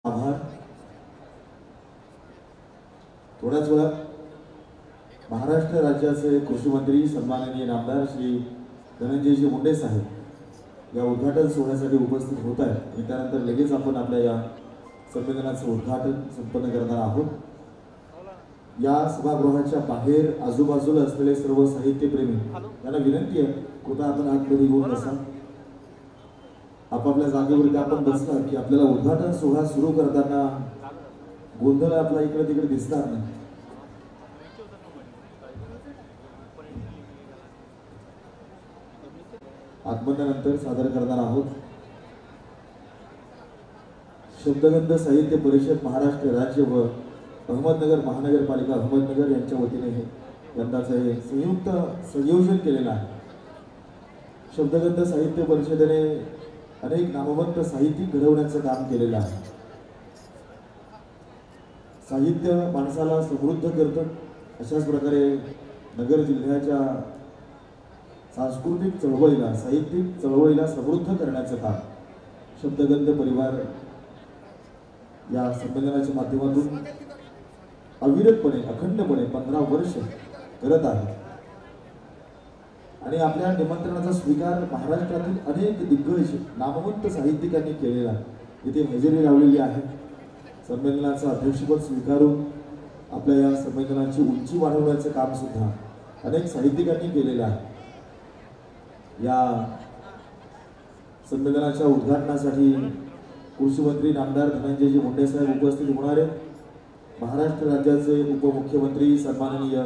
आभार. थोड्याच वेळात महाराष्ट्र राज्याचे कृषी मंत्री सन्माननीय नामदार श्री धनंजयजी मुंडे साहेब या उद्घाटन सोहळ्यासाठी उपस्थित होत आहेत आणि त्यानंतर लगेच आपण आपल्या या संमेलनाचं उद्घाटन संपन्न करणार आहोत. या सभागृहाच्या बाहेर आजूबाजूला असलेले सर्व साहित्यप्रेमी यांना विनंती आहे, कृपया आपण आतमध्ये येऊन बसा. आपापल्या जागेवरती आपण बसला की आपल्याला उद्घाटन सोहळा सुरू करताना गोंधळ आपला इकडे तिकडे दिसणार नाही. आगमनानंतर सादर करणार आहोत शब्दगंध साहित्य परिषद महाराष्ट्र राज्य व अहमदनगर महानगरपालिका अहमदनगर यांच्या वतीने हे यंदाचं हे संयुक्त संयोजन केलेलं आहे. शब्दगंध साहित्य परिषदेने अनेक नामवंत साहित्यिक घडवण्याचं काम केलेलं आहे. साहित्य माणसाला समृद्ध करतं. अशाच प्रकारे नगर जिल्ह्याच्या सांस्कृतिक चळवळीला साहित्यिक चळवळीला समृद्ध करण्याचं काम शब्दगंध परिवार या संमेलनाच्या माध्यमातून अविरतपणे अखंडपणे 15 वर्ष करत आहे. आणि आपल्या निमंत्रणाचा स्वीकार महाराष्ट्रातील अनेक दिग्गज नामवंत साहित्यिकांनी केलेला इथे हजेरी लावलेली आहे. संमेलनाचं अध्यक्षपद स्वीकारून आपल्या या संमेलनाची उंची वाढवण्याचं काम सुद्धा अनेक साहित्यिकांनी केलेलं आहे. या संमेलनाच्या उद्घाटनासाठी कृषी मंत्री नामदार धनंजयजी मुंडे साहेब उपस्थित होणार आहेत. महाराष्ट्र राज्याचे उपमुख्यमंत्री सन्माननीय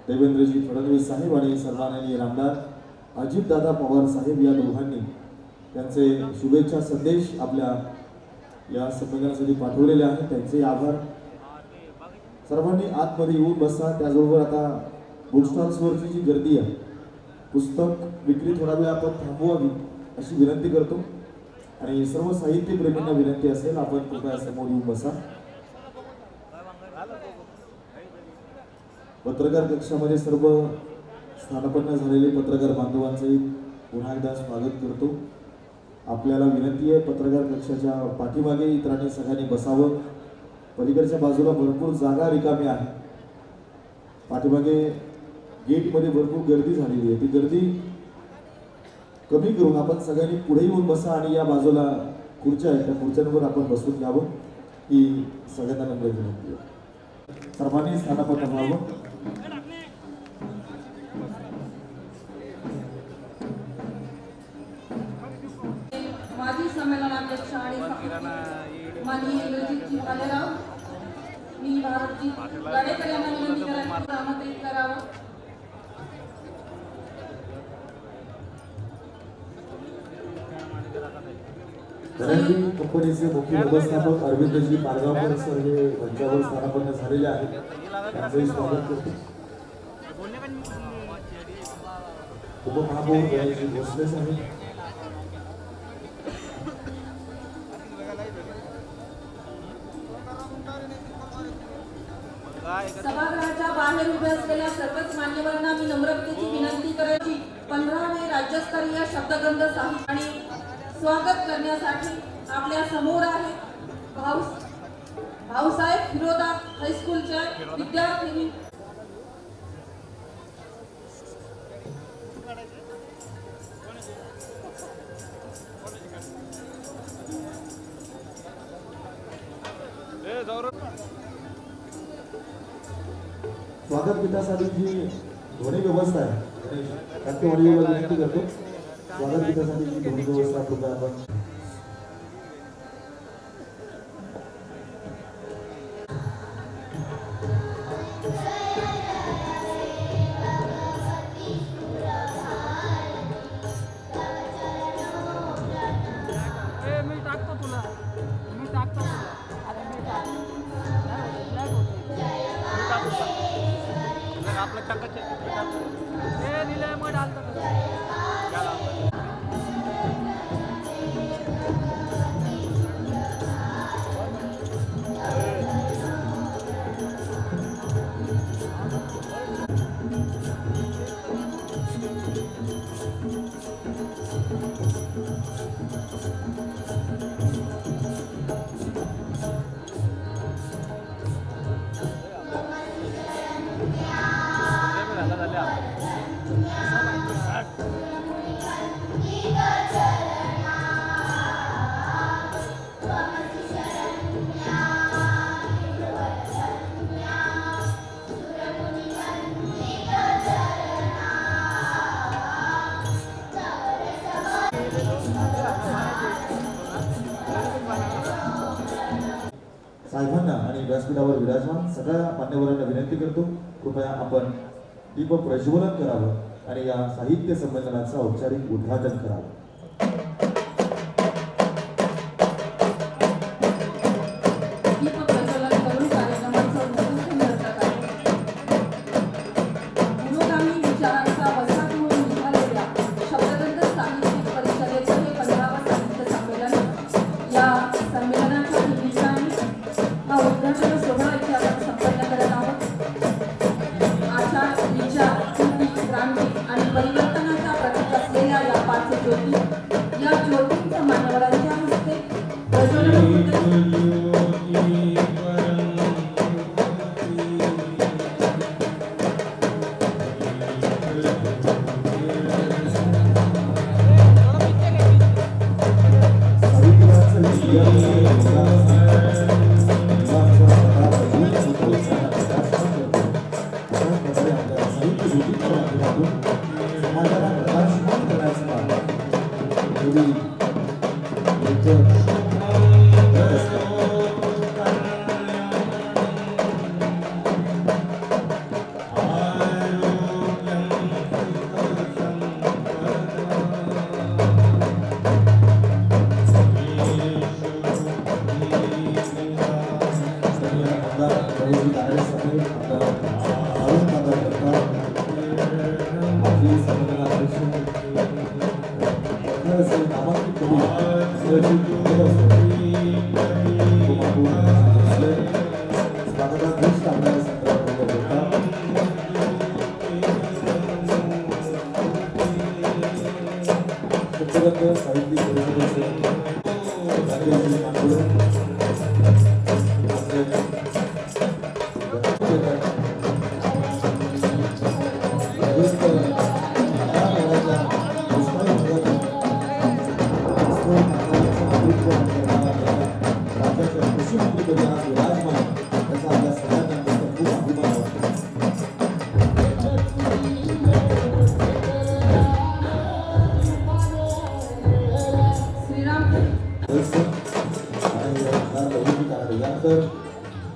देवेंद्रजी फडणवीस साहेब आणि सन्माननीय नामदार अजितदादा पवार साहेब या दोघांनी त्यांचे शुभेच्छा संदेश आपल्या या संमेलनासाठी पाठवलेले आहेत. त्यांचे आभार. सर्वांनी आतमध्ये येऊन बसा. त्याचबरोबर आता बुक स्टॉल्सवरची जी गर्दी आहे पुस्तक विक्री थोडा वेळ आपण थांबवावी अशी विनंती करतो आणि सर्व साहित्यप्रेमींना विनंती असेल आपण कृपया समोर येऊन बसा. पत्रकार कक्षामध्ये सर्व स्थानापन्न झालेले पत्रकार बांधवांचे पुन्हा एकदा स्वागत करतो. आपल्याला विनंती आहे पत्रकार कक्षाच्या पाठीमागे इतरांनी सगळ्यांनी बसावं. पलीकडच्या बाजूला भरपूर जागा रिकामी आहे. पाठीमागे गेटमध्ये भरपूर गर्दी झालेली आहे. ती गर्दी कमी करून आपण सगळ्यांनी पुढे येऊन बसा आणि या बाजूला खुर्च्या आहेत त्या खुर्च्यांवर आपण बसून घ्यावं ही सगळ्यांना नम्र विनंती आहे. सर्वांनी स्थानापन्न व्हावं. माजी संमेलनाध्यक्ष आणि माननीय इंद्रजितजी भालेराव मी भारतजी गाडेकर यांना विनंती करायची आमंत्रित करावं. धनंजय कंपनीचे मुख्य व्यवस्थापक अरविंदजी पारगावकर सर हे मंचावर स्थानापन्न झालेले आहेत. त्यांचंही स्वागत करतो. उपमहापौर गणेशजी भोसले साहेब सभागृहाच्या बाहेर उभे असलेल्या सर्वच मान्यवरांना मी नम्रतेची विनंती करायची 15वे राज्यस्तरीय शब्दगंध साहित्य आणि स्वागत करण्यासाठी आपल्या समोर आहे भाऊसाहेब फिरोदा हायस्कूलच्या विद्यार्थिनी स्वागत गीतासाठी जी ध्वनी व्यवस्था आहे टक्केवारीवर विनंती करतो. स्वागत गीतासाठी जी ध्वनी व्यवस्था कृपया आपण साहेबांना आणि व्यासपीठावर विराजमान सगळ्या मान्यवरांना विनंती करतो, कृपया आपण दीप प्रज्वलन करावं आणि या साहित्य संमेलनाचं औपचारिक उद्घाटन करावं. दीप प्रज्वलन करून कार्यक्रमाचं उद्घाटन करतात आहे. पुरोगामी विचारांचा वसा घेऊन निघालेल्या शब्दगंध साहित्यिक परिषदेचं हे 15वं साहित्य संमेलन. या संमेलनाच्या निमित्ताने हा उद्घाटन सोहळा इथे आपण संपन्न करत आहोत. आचार, विचार, कृती, क्रांती आणि परिवर्तनाचा प्रतीक असलेल्या या 5 ज्योती, या ज्योतींच्या मान्यवरांच्या हस्ते प्रज्वलन होते.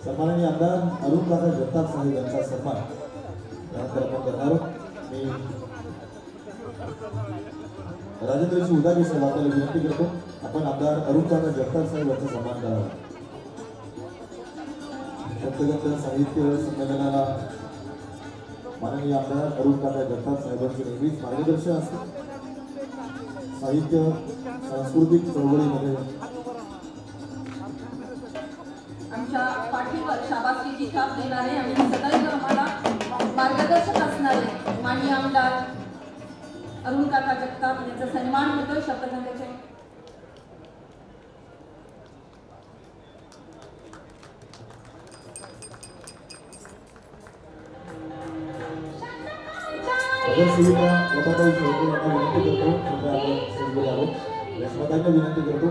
सन्माननीय आमदार अरुण काका जगताप साहेब यांचा सन्मान यानंतर आपण करणार आहोत. मी राजेंद्रजी उदागे साहेब आपल्याला विनंती करतो, आपण आमदार अरुण काका जगताप साहेब यांचा सन्मान करावा. शब्दगंध साहित्य संमेलनाला माननीय आमदार अरुण काका जगताप साहेबांचे नेहमीच मार्गदर्शन असते. साहित्य सांस्कृतिक चळवळीमध्ये आमच्या पाठीवर शाबासकीची छाप देणारे आणि सदैव आम्हाला मार्गदर्शक असणारे माननीय आमदार अरुण काका जगताप यांचा सन्मान होतोय शब्दगंधेचे. नगरसेविका लताताई शेळके यांना विनंती करतो, कृपया आपण स्टेजवर यावं. यशवंतांना विनंती करतो,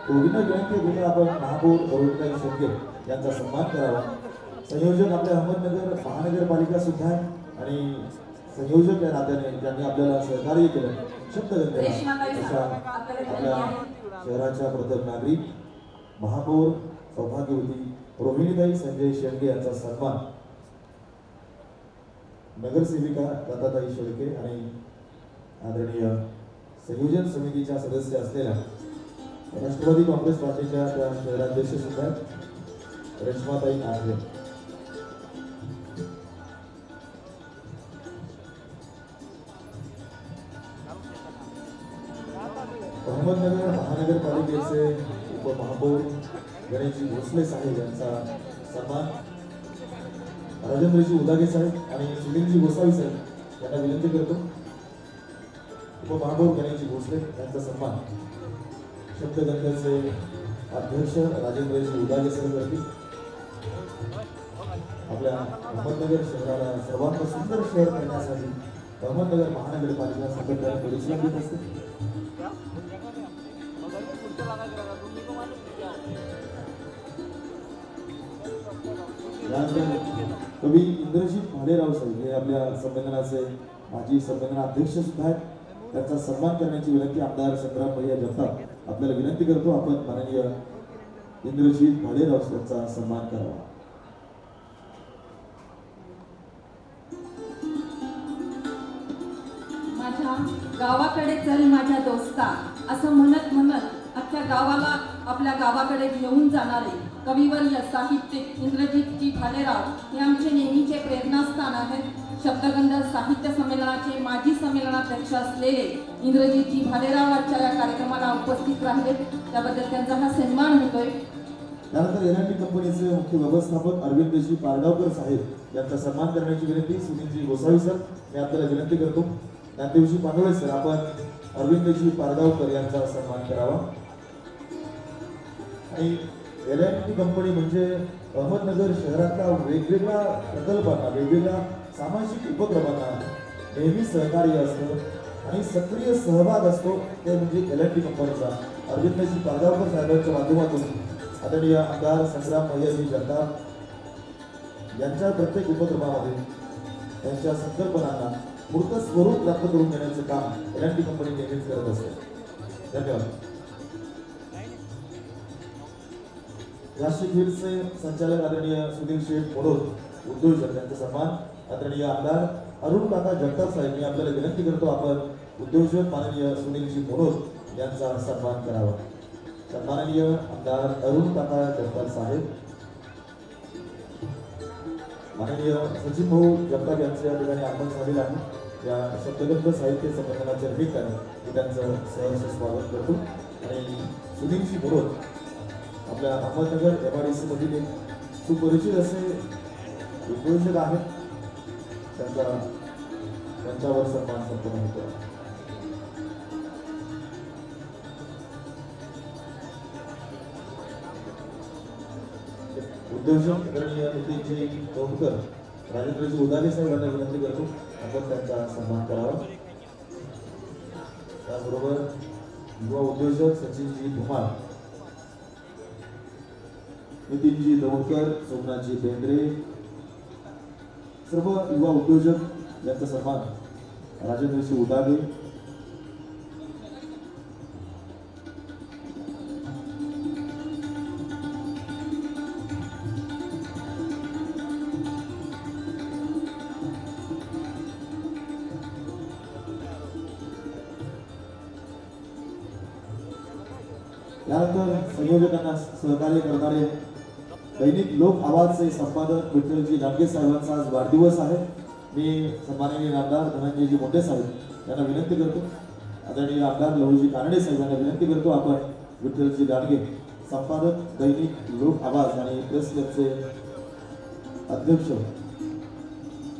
दोघींना विनंती केली आपण महापौर रोहिताई शेळके यांचा सन्मान करावा. संयोजक आपल्या अहमदनगर महानगरपालिका सुद्धा आहे आणि संयोजक या नात्याने ज्यांनी आपल्याला सहकार्य केलं शब्दगंधेला आपल्या शहराच्या प्रथम नागरिक महापौर सौभाग्यवती रोहिणीताई संजय शेळके यांचा सन्मान. नगरसेविका लताताई शेळके आणि आदरणीय संयोजन समितीच्या सदस्य असलेल्या राष्ट्रवादी काँग्रेस पार्टीच्या त्या शहराध्यक्ष सुद्धा रेश्माताई नागरे. अहमदनगर महानगरपालिकेचे उपमहापौर गणेशजी भोसले साहेब यांचा सन्मान. राजेंद्रजी उदागे साहेब आणि सुनीलजी गोसावी साहेब यांना विनंती करतो, उपमहापौर गणेशजी भोसले यांचा सन्मान. शब्दगंधेचे अध्यक्ष राजेंद्रजी उदागे साहेब करतील. आपल्या अहमदनगर शहराला सर्वात सुंदर शहर करण्यासाठी अहमदनगर महानगरपालिका सातत्याने परिश्रम घेत असते. कवी इंद्रजित भालेराव साहेब हे आपल्या संमेलनाचे माजी संमेलनाध्यक्ष सुद्धा आहेत. त्यांचा सन्मान करण्याची विनंती आमदार संग्राम भैया जगताप आपल्याला विनंती करतो. आपण माननीय इंद्रजित भालेराव यांचा सन्मान करावा. माझ्या गावाकडे चल माझ्या दोस्ता असं म्हणत म्हणत अख्ख्या गावाला आपल्या गावाकडे घेऊन जाणारे कविवर्य साहित्यिक इंद्रजितजी भालेराव हे आमचे नेहमीचे प्रेरणास्थान आहेत. शब्दगंध साहित्य संमेलनाचे माजी संमेलनाध्यक्ष असलेले इंद्रजितजी भालेराव आजच्या या कार्यक्रमाला उपस्थित राहिले, त्याबद्दल त्यांचा हा सन्मान होतोय. त्यानंतर एल&टी कंपनीचे मुख्य व्यवस्थापक अरविंदजी पारडावकर साहेब यांचा सन्मान करण्याची विनंती. सुनीलजी गोसावी सर, मी आपल्याला विनंती करतो ज्ञानदेवजी पांडवळे सर, आपण अरविंदजी पारडावकर यांचा सन्मान करावा. आणि एल&टी कंपनी म्हणजे अहमदनगर शहरातल्या वेगवेगळ्या प्रकल्पांना, वेगवेगळ्या सामाजिक उपक्रमांना नेहमी सहकार्य असतं आणि सक्रिय सहभाग असतो, ते म्हणजे एल&टी कंपनीचा. अरविंदजी पारडावकर साहेबांच्या माध्यमातून आदरणीय आमदार संग्राम भैयाजी जगताप यांच्या प्रत्येक उपक्रमामध्ये त्यांच्या संकल्पनांना मूर्त स्वरूप प्राप्त करून देण्याचे काम एल&टी कंपनी नेहमीच करत असते. धन्यवाद. राष्ट्रीय फील्डचे संचालक आदरणीय सुधीर शेठ मोडोद उद्योजक यांचा सन्मान आदरणीय आमदार अरुण काका जगताप साहेब, मी आपल्याला विनंती करतो आपण उद्योजक माननीय सुनीलजी मोडोद यांचा सन्मान करावा. सन्माननीय आमदार अरुण काका जगताप साहेब, माननीय सचिन भाऊ जगताप यांचे या ठिकाणी आगमन झालेले आहे. या शब्दगंध साहित्य संमेलनाच्या निमित्ताने मी त्यांचं सहर्ष स्वागत करतो. आणि सुनीलजी मोडोद आपल्या अहमदनगर MIDC मधील एक सुपरिचित असे उद्योजक आहेत, त्यांच्यावर सन्मान संपन्न होतो. उद्योजक आदरणीय नितीनजी तोंडकर, राजेंद्रजी उदागे साहेबांना विनंती करतो आपण त्यांचा सन्मान करावा. त्याचबरोबर युवा उद्योजक सचिनजी धुमाळ, नितीनजी दौडकर, सोमनाथजी बेंद्रे, सर्व युवा उद्योजक यांचा सन्मान राजेंद्रजी उदागे. त्यानंतर संयोजकांना सहकार्य करणारे दैनिक लोक आवाजचे संपादक विठ्ठलजी लांडगे साहेबांचा आज वाढदिवस आहे. मी सन्माननीय आमदार धनंजयजी मुंडे साहेब यांना विनंती करतो, आदरणीय आमदार लहूजी कानडे साहेब यांना विनंती करतो आपण विठ्ठलजी लांडगे संपादक दैनिक लोक आवाज आणि प्रेस क्लबचे अध्यक्ष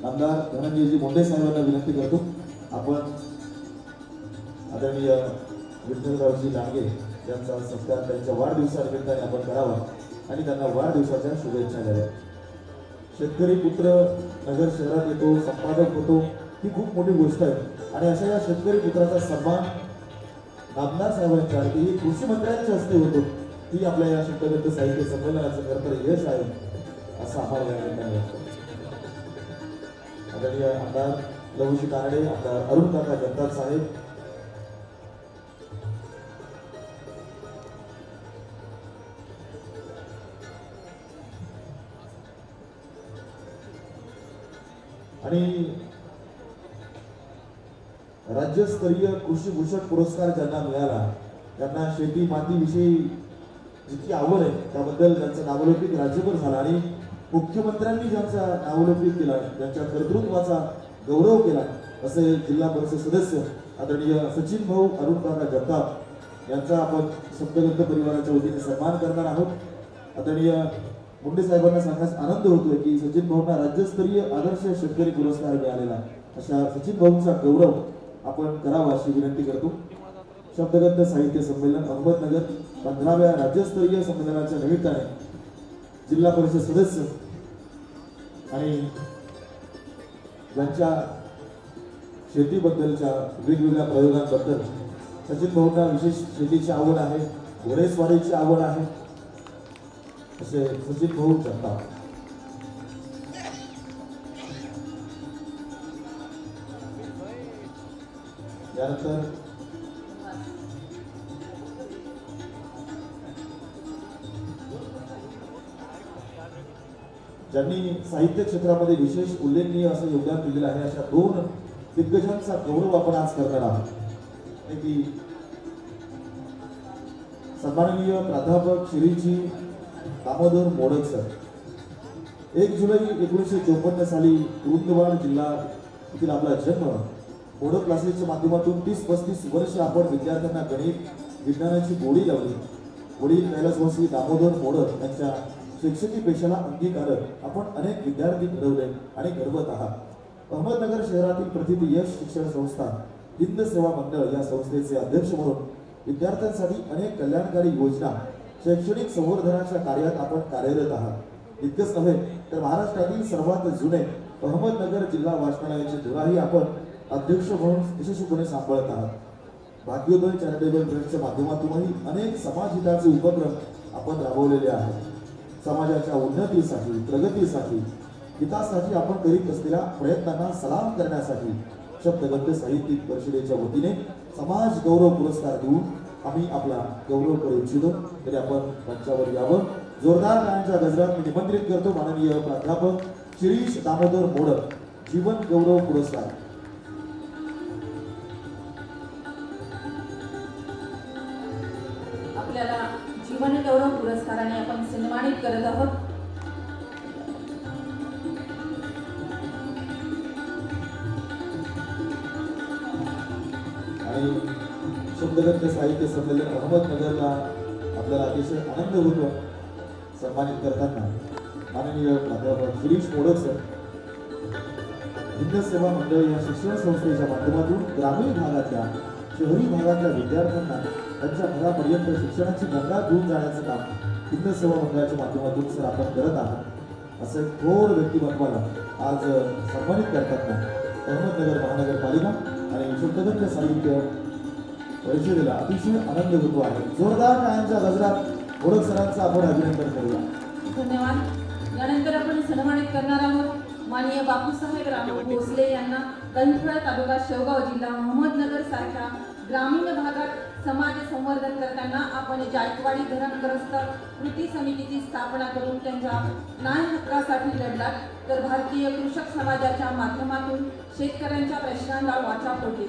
आमदार धनंजयजी मुंडे साहेबांना विनंती करतो आपण आदरणीय विठ्ठलरावजी लांडगे यांचा सत्कार त्यांच्या वाढदिवसानिमित्ताने आपण करावा आणि त्यांना वाढदिवसाच्या शुभेच्छा द्याव्या. शेतकरी पुत्र नगर शहरात येतो, संपादक होतो, ही खूप मोठी गोष्ट आहे. आणि अशा या शेतकरी पुत्राचा सन्मान नामदार साहेबांच्या ही कृषी मंत्र्यांच्या हस्ते होतो, ही आपल्या या शब्दगंध साहित्य संमेलनाचं खरंतर यश आहे असं आम्हाला या ठिकाणी वाटतं. आदरणीय आमदार लहूजी कानडे, आमदार अरुण काका जगताप साहेब, आणि राज्यस्तरीय कृषी भूषण पुरस्कार ज्यांना मिळाला त्यांना शेती मातीविषयी जितकी आवड आहे त्याबद्दल त्यांचा नावलौकिक राज्यभर झाला आणि मुख्यमंत्र्यांनी ज्यांचा नावलौकिक केला, ज्यांच्या कर्तृत्वाचा गौरव केला असे जिल्हा परिषद सदस्य आदरणीय सचिन भाऊ अरुण काका जगताप यांचा आपण शब्दगंध परिवाराच्या वतीने सन्मान करणार आहोत. आदरणीय मुंडे साहेबांना सांगण्यास आनंद होतोय की सचिन भाऊंना राज्यस्तरीय आदर्श शेतकरी पुरस्कार मिळालेला, अशा सचिन भाऊंचा गौरव आपण करावा अशी विनंती करतो. शब्दगंध साहित्य संमेलन अहमदनगर 15व्या राज्यस्तरीय संमेलनाच्या निमित्ताने जिल्हा परिषद सदस्य आणि ज्यांच्या शेतीबद्दलच्या वेगवेगळ्या प्रयोगांबद्दल सचिन भाऊंना विशेष शेतीची आवड आहे, घोडेस्वारीची आवड आहे असे सचिन भाऊ जगताप. त्यानंतर ज्यांनी साहित्य क्षेत्रामध्ये विशेष उल्लेखनीय असं योगदान दिलेलं आहे अशा दोन दिग्गजांचा गौरव आपण आज करणार आहोत की सन्माननीय प्राध्यापक श्रीजी दामोदर मोडक सर। 1 जुलै 1954 साली कुरुंदवाड जिल्हा येथील आपला जन्म। मोडक क्लासेसच्या माध्यमातून 30-35 वर्ष आपण विद्यार्थ्यांना गणित विज्ञानाची गोडी लावली। वडील कैलासवासी दामोदर मोडक यांच्या शैक्षणिक पेशाला अंगीकारत आपण अनेक विद्यार्थी घडवले आणि घडवत आहात। अहमदनगर शहरातील प्रथित यश शिक्षण संस्था हिंद सेवा मंडळ या संस्थेचे अध्यक्ष म्हणून विद्यार्थ्यांसाठी अनेक कल्याणकारी योजना शैक्षणिक संवर्धनाच्या कार्यात आपण कार्यरत आहात। इतकंच नव्हे तर महाराष्ट्रातील सर्वात जुने अहमदनगर जिल्हा वाचनालयाची धुराही आपण अध्यक्ष म्हणून यशस्वीपणे सांभाळत आहात। भाग्योदय चॅरिटेबल ट्रस्टच्या माध्यमातूनही अनेक समाजहिताचे उपक्रम आपण राबवलेले आहेत। समाजाच्या उन्नतीसाठी प्रगतीसाठी हितासाठी आपण करीत असलेल्या प्रयत्नांना सलाम करण्यासाठी शब्दगंध साहित्यिक परिषदेच्या वतीने समाज गौरव पुरस्कार देऊन आम्ही आपला गौरव करू इच्छितो। तरी आपण मंचावर यावं। जोरदार टाळ्यांच्या गजरात मी निमंत्रित करतो माननीय प्राध्यापक शिरीष दामोदर मोडक जीवन गौरव पुरस्कार। आपल्याला जीवन गौरव पुरस्काराने आपण सन्मानित करत आहोत। आणि शब्दगंध साहित्य संमेलन अहमदनगरला आपल्याला अतिशय आनंद होतो सन्मानित करताना माननीय प्राध्यापक शिरीष मोडक सर हिंद सेवा मंडळ या शिक्षण संस्थेच्या माध्यमातून ग्रामीण भागातल्या शहरी भागातल्या विद्यार्थ्यांना त्यांच्या घरापर्यंत शिक्षणाची गंगा घेऊन जाण्याचं काम हिंद सेवा मंडळाच्या माध्यमातून सर आपण करत आहात। असे थोर व्यक्तिमत्वाला आज सन्मानित करताना अहमदनगर महानगरपालिका आणि शब्दगंध साहित्य परिषदेला अतिशय आनंद होतो आहे। जोरदार टाळ्यांच्या गजरात मोडक सरांचं आपण अभिनंदन करूया। धन्यवाद। यानंतर आपण सन्मानित करणार आहोत माननीय बापूसाहेब रामभाऊ भोसले यांना। गंजफळ तालुका शेवगाव जिल्हा अहमदनगर सारख्या ग्रामीण भागात समाज संवर्धन करताना आपण जायकवाडी धरणग्रस्त कृती समितीची स्थापना करून त्यांच्या न्याय हक्कासाठी लढलात, तर भारतीय कृषक समाजाच्या माध्यमातून शेतकऱ्यांच्या प्रश्नांना वाचा फोडली।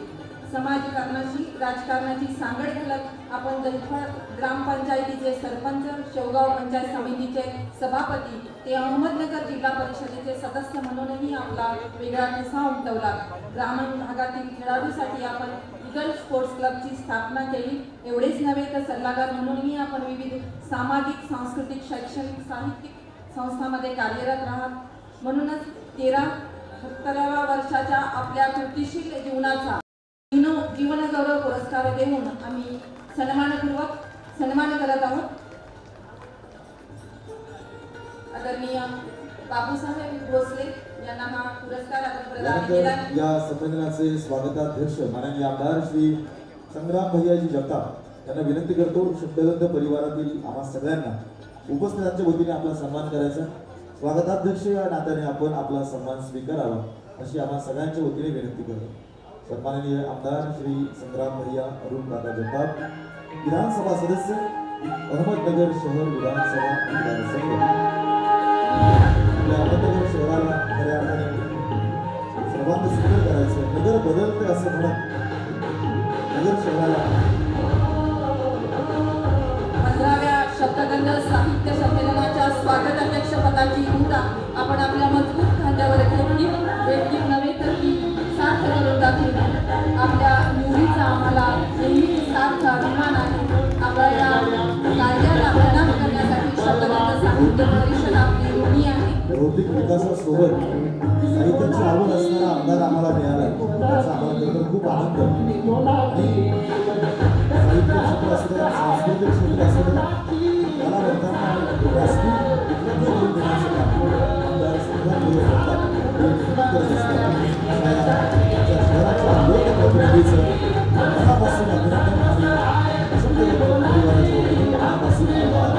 समाजकारणाशी राजकारणाची सांगड घालत आपण गंजफळ ग्रामपंचायतीचे सरपंच, शेवगाव पंचायत समितीचे सभापती ते अहमदनगर जिल्हा परिषदेचे सदस्य म्हणूनही आपला वेगळा ठसा उमटवला। ग्रामीण भागातील खेळाडूसाठी आपण ईगल स्पोर्ट्स क्लबची स्थापना केली। एवढेच नव्हे तर सल्लागार म्हणूनही आपण विविध सामाजिक, सांस्कृतिक, शैक्षणिक, साहित्यिक संस्थांमध्ये कार्यरत आहात। म्हणूनच 73व्या वर्षाच्या आपल्या कृतिशील जीवनाचा जीवन गौरव पुरस्कार देऊन आम्ही सन्मान करत आहोत। आदरणीय बापूसाहेब भोसले यांना हा पुरस्कार आपण प्रदान केला। या संमेलनाचे स्वागताध्यक्ष माननीय आमदार श्री संग्राम भैयाजी जगताप यांना विनंती करतो शब्दगंध परिवारातील आम्हा सगळ्यांना उपस्थितांच्या वतीने आपला सन्मान करायचा। स्वागताध्यक्ष या नात्याने आपण आपला सन्मान स्वीकारावा अशी आम्हा सगळ्यांच्या वतीने विनंती करतो। सन्माननीय आमदार श्री संग्राम भैया अरुण दादा जगताप, विधानसभा सदस्य, अहमदनगर शहर विधानसभा मतदारसंघ। आपल्या अहमदनगर शहराला खऱ्या अर्थाने सर्वांत सुंदर करायचं, नगर बदलते असं म्हणत नगर शहराला 15व्या शब्दगंध साहित्य संमेलनाच्या स्वागताध्यक्ष पदाची मुद्रा आपण आपल्या मजबूत खांद्यावर घेतली नव्हे तर ती साथ करून दाखवली। आपल्या निवडीचा आम्हाला नेहमी साथ अभिमान आहे। आपल्या कार्याला प्रदान करण्यासाठी शब्दगंध साहित्य परिषद आपली ऋणी आहे। भौतिक विकासासोबत साहित्याची आवड असणारा आमदार आम्हाला मिळाला त्याचा आम्हाला खरं खूप आनंद आणि साहित्य क्षेत्र असू द्या, सांस्कृतिक क्षेत्र असू द्या, मला म्हणताना व्यासपीठ उपलब्ध करून देण्याचं काम आमदार संग्राम भैया जगताप करत असतात। शहराच्या लोकप्रतिनिधीचं मनापासून अभिनंदन आणि शब्दगंध परिवाराच्या वतीने मनापासून आभार।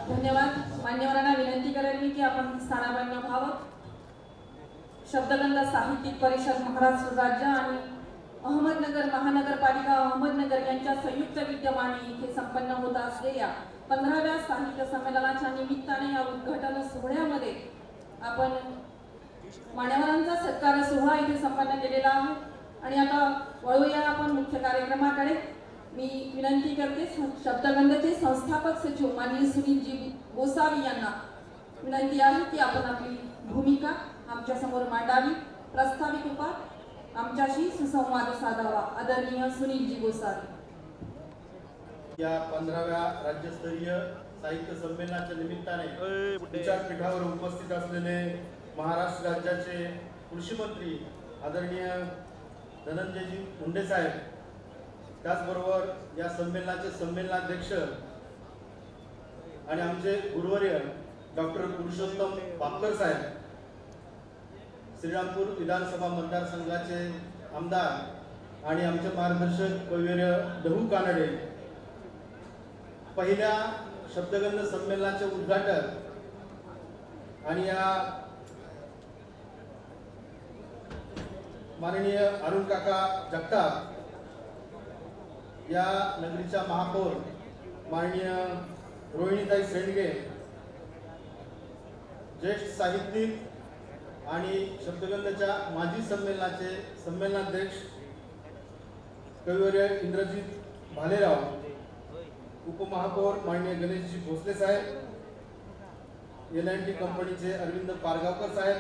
धन्यवाद। मान्यवरांना विनंती करेल मी की आपण स्थानापन्न व्हावं। शब्दगंध साहित्यिक परिषद महाराष्ट्र राज्य आणि अहमदनगर महानगरपालिका अहमदनगर यांच्या संयुक्त विद्यमाने इथे संपन्न होत असलेल्या 15व्या साहित्य संमेलनाच्या निमित्ताने या उद्घाटन सोहळ्यामध्ये आपण मान्यवरांचा सत्कार सोहळा इथे संपन्न केलेला आहे। आणि आता वळूया आपण मुख्य कार्यक्रमाकडे। मी विनंती करते शब्दगंधचे संस्थापक सचिव माननीय सुनीलजी गोसावी यांना विनंती आहे की आपण आपली भूमिका आमच्या समोर मांडावी। प्रस्तावित उपाय आमच्याशी सुसंवाद साधावा। आदरणीय सुनीलजी गोसावी। या 15व्या राज्यस्तरीय साहित्य संमेलनाच्या निमित्ताने विचारपीठावर उपस्थित असलेले महाराष्ट्र राज्याचे कृषी मंत्री आदरणीय धनंजयजी मुंडे साहेब, त्याचबरोबर या संमेलनाचे संमेलनाध्यक्ष आणि आमचे गुरुवर्य डॉक्टर पुरुषोत्तम बापकर साहेब, श्रीरामपूर विधानसभा मतदारसंघाचे आमदार आणि आमचे मार्गदर्शक कविवर्य दहू कानडे, पहिल्या शब्दगंध संमेलनाचे उद्घाटक आणि या माननीय अरुण काका जगताप, या नगरीच्या महापौर माननीय रोहिणीताई सेंडगे, ज्येष्ठ साहित्यिक आणि शब्दगंधच्या माजी संमेलनाचे संमेलनाध्यक्ष कविवर्य इंद्रजित भालेराव, उपमहापौर माननीय गणेशजी भोसले साहेब, LNT कंपनीचे अरविंद पारगावकर साहेब,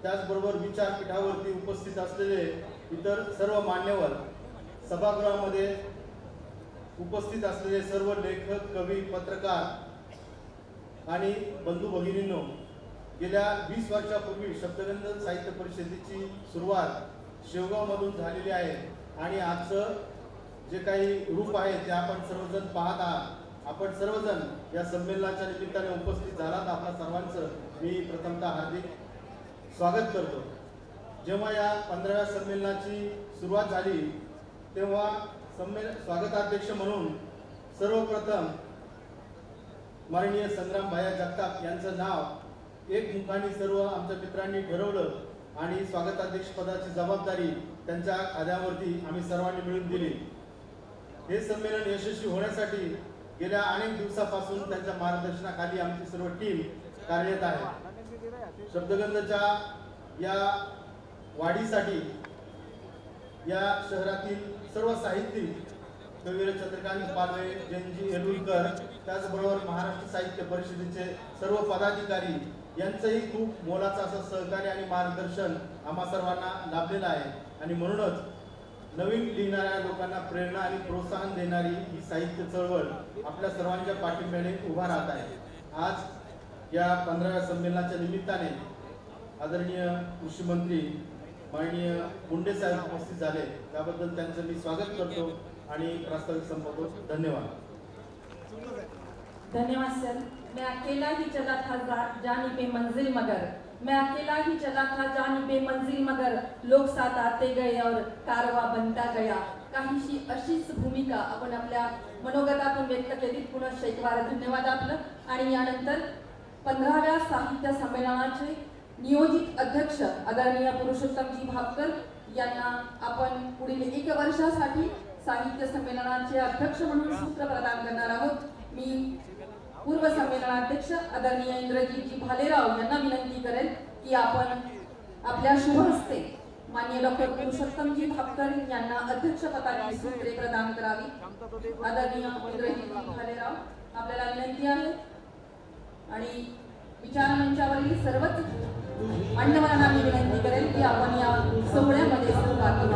त्याचबरोबर विचारपीठावरती उपस्थित असलेले इतर सर्व मान्यवर, सभागृहामध्ये उपस्थित असलेले सर्व लेखक, कवी, पत्रकार आणि बंधू भगिनींनो, गेल्या 20 वर्षापूर्वी शब्दगंध साहित्य परिषदेची सुरुवात शेवगावमधून झालेली आहे आणि आजचं जे काही रूप आहे ते आपण सर्वजण पाहत आहात। आपण सर्वजण या संमेलनाच्या निमित्ताने उपस्थित झालात, आपल्या सर्वांचं मी प्रथमतः हार्दिक स्वागत करतो। जेव्हा या 15व्या संमेलनाची सुरुवात झाली तेव्हा स्वागताध्यक्ष म्हणून सर्वप्रथम माननीय संग्राम भाया जगताप यांचं नाव एकमुखाने सर्व आमच्या मित्रांनी ठरवलं आणि स्वागताध्यक्ष पदाची जबाबदारी त्यांच्या खांद्यावरती आम्ही सर्वांनी मिळून दिली। हे संमेलन यशस्वी होण्यासाठी गेल्या अनेक दिवसापासून त्यांच्या मार्गदर्शनाखाली आमची सर्व टीम कार्यरत आहे। शब्दगंधच्या या वाढीसाठी या शहरातील सर्व साहित्यिक कविवर्य चंद्रकांत पालवे, जयंतजी येलुरकर, त्याचबरोबर महाराष्ट्र साहित्य परिषदेचे सर्व पदाधिकारी यांचंही खूप मोलाचं असं सहकार्य आणि मार्गदर्शन आम्हा सर्वांना लाभलेलं आहे आणि म्हणूनच नवीन लिहिणाऱ्या लोकांना प्रेरणा आणि प्रोत्साहन देणारी ही साहित्य चळवळ आपल्या सर्वांच्या पाठींब्याने उभा राहत आहे। आज या 15व्या संमेलनाच्या निमित्ताने आदरणीय कृषी मंत्री माननीय मुंडे साहेब उपस्थित झाले, त्याबद्दल त्यांचं मी स्वागत करतो आणि प्रास्ताविक संपवतो। धन्यवाद। धन्यवाद सर। मैं अकेला ही चला था जानी पे मंजिल मगर, मैं अकेला ही चला था जानी पे मंजिल मगर, लोग साथ आते गए और कारवा बनता गया। काहीशी अशीच भूमिका आपण आपल्या मनोगतातून व्यक्त केली। पुन्हा शेकवार धन्यवाद आपलं। आणि यानंतर 15व्या साहित्य संमेलनाचे नियोजित अध्यक्ष आदरणीय पुरुषोत्तमजी भापकर यांना आपण पुढील 1 वर्षासाठी साहित्य संमेलनाचे अध्यक्ष म्हणून सूत्र प्रदान करणार आहोत। मी पूर्व संमेलनाध्यक्ष आदरणीय इंद्रजीतजी भालेराव यांना विनंती करेन की आपण आपल्या शुभ हस्ते माननीय डॉक्टर पुरुषोत्तमजी भापकर यांना अध्यक्षपदाची सूत्रे प्रदान करावी। आदरणीय इंद्रजीतजी भालेराव, आपल्याला विनंती आहे आणि विचारमंचावरील सर्वच मान्यवरांना मी विनंती करेन की आपण या सोहळ्यामध्ये सहभागी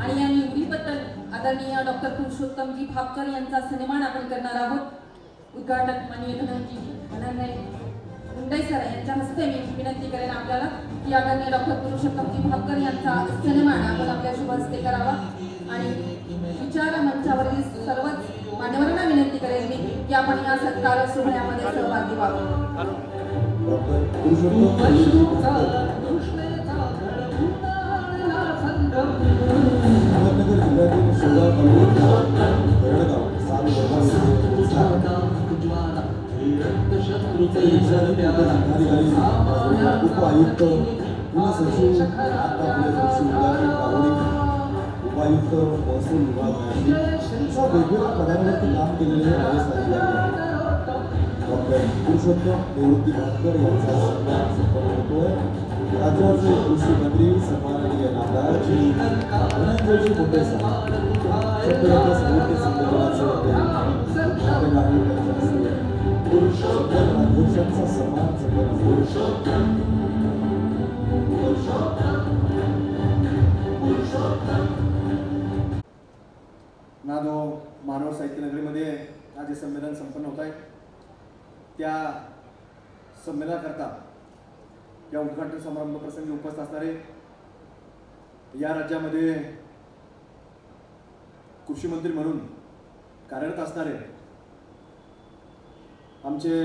आणि या निवडीबद्दल आदरणीय डॉक्टर पुरुषोत्तमजी भापकर यांचा सन्मान आपण करणार आहोत। उद्घाटक माननीय धनंजय मुंडे सर यांच्या हस्ते मी विनंती करेन आपल्याला की आदरणीय डॉक्टर पुरुषोत्तमजी भापकर यांचा सन्मान आपण आपल्या शुभ हस्ते करावा। आणि विचार मंचावरील सर्वच मान्यवरांना विनंती करेन मी की आपण या सत्कार सोहळ्यामध्ये सहभागी व्हावं. डॉक्टर पुरुषोत्तम अहमदनगर जिल्ह्यातील शेगाव तालुक्याच्या बेळगाव साल उप आयुक्त कुलसचिव उपायुक्त महसूल विभाग अशा वेगवेगळ्या पदांवरती काम केलेले आयएस अधिकारी आहेत. डॉक्टर पुरुषोत्तम निवृत्ती भाटकर यांचा सन्मान संपन्न होतोय. राज्याचे कृषी मंत्री सन्माननीय नामदार श्री धनंजयजी मुंडे साहेब शेतकऱ्यांच्या साहित्य संमेलनाचे अध्यक्षांचा सन्मान नादो मानव साहित्य नगरीमध्ये आज हे संमेलन संपन्न होत आहे. त्या संमेलनाकरता या उद्घाटन समारंभ प्रसंगी उपस्थित असणारे या राज्यामध्ये कृषी मंत्री म्हणून कार्यरत असणारे आमचे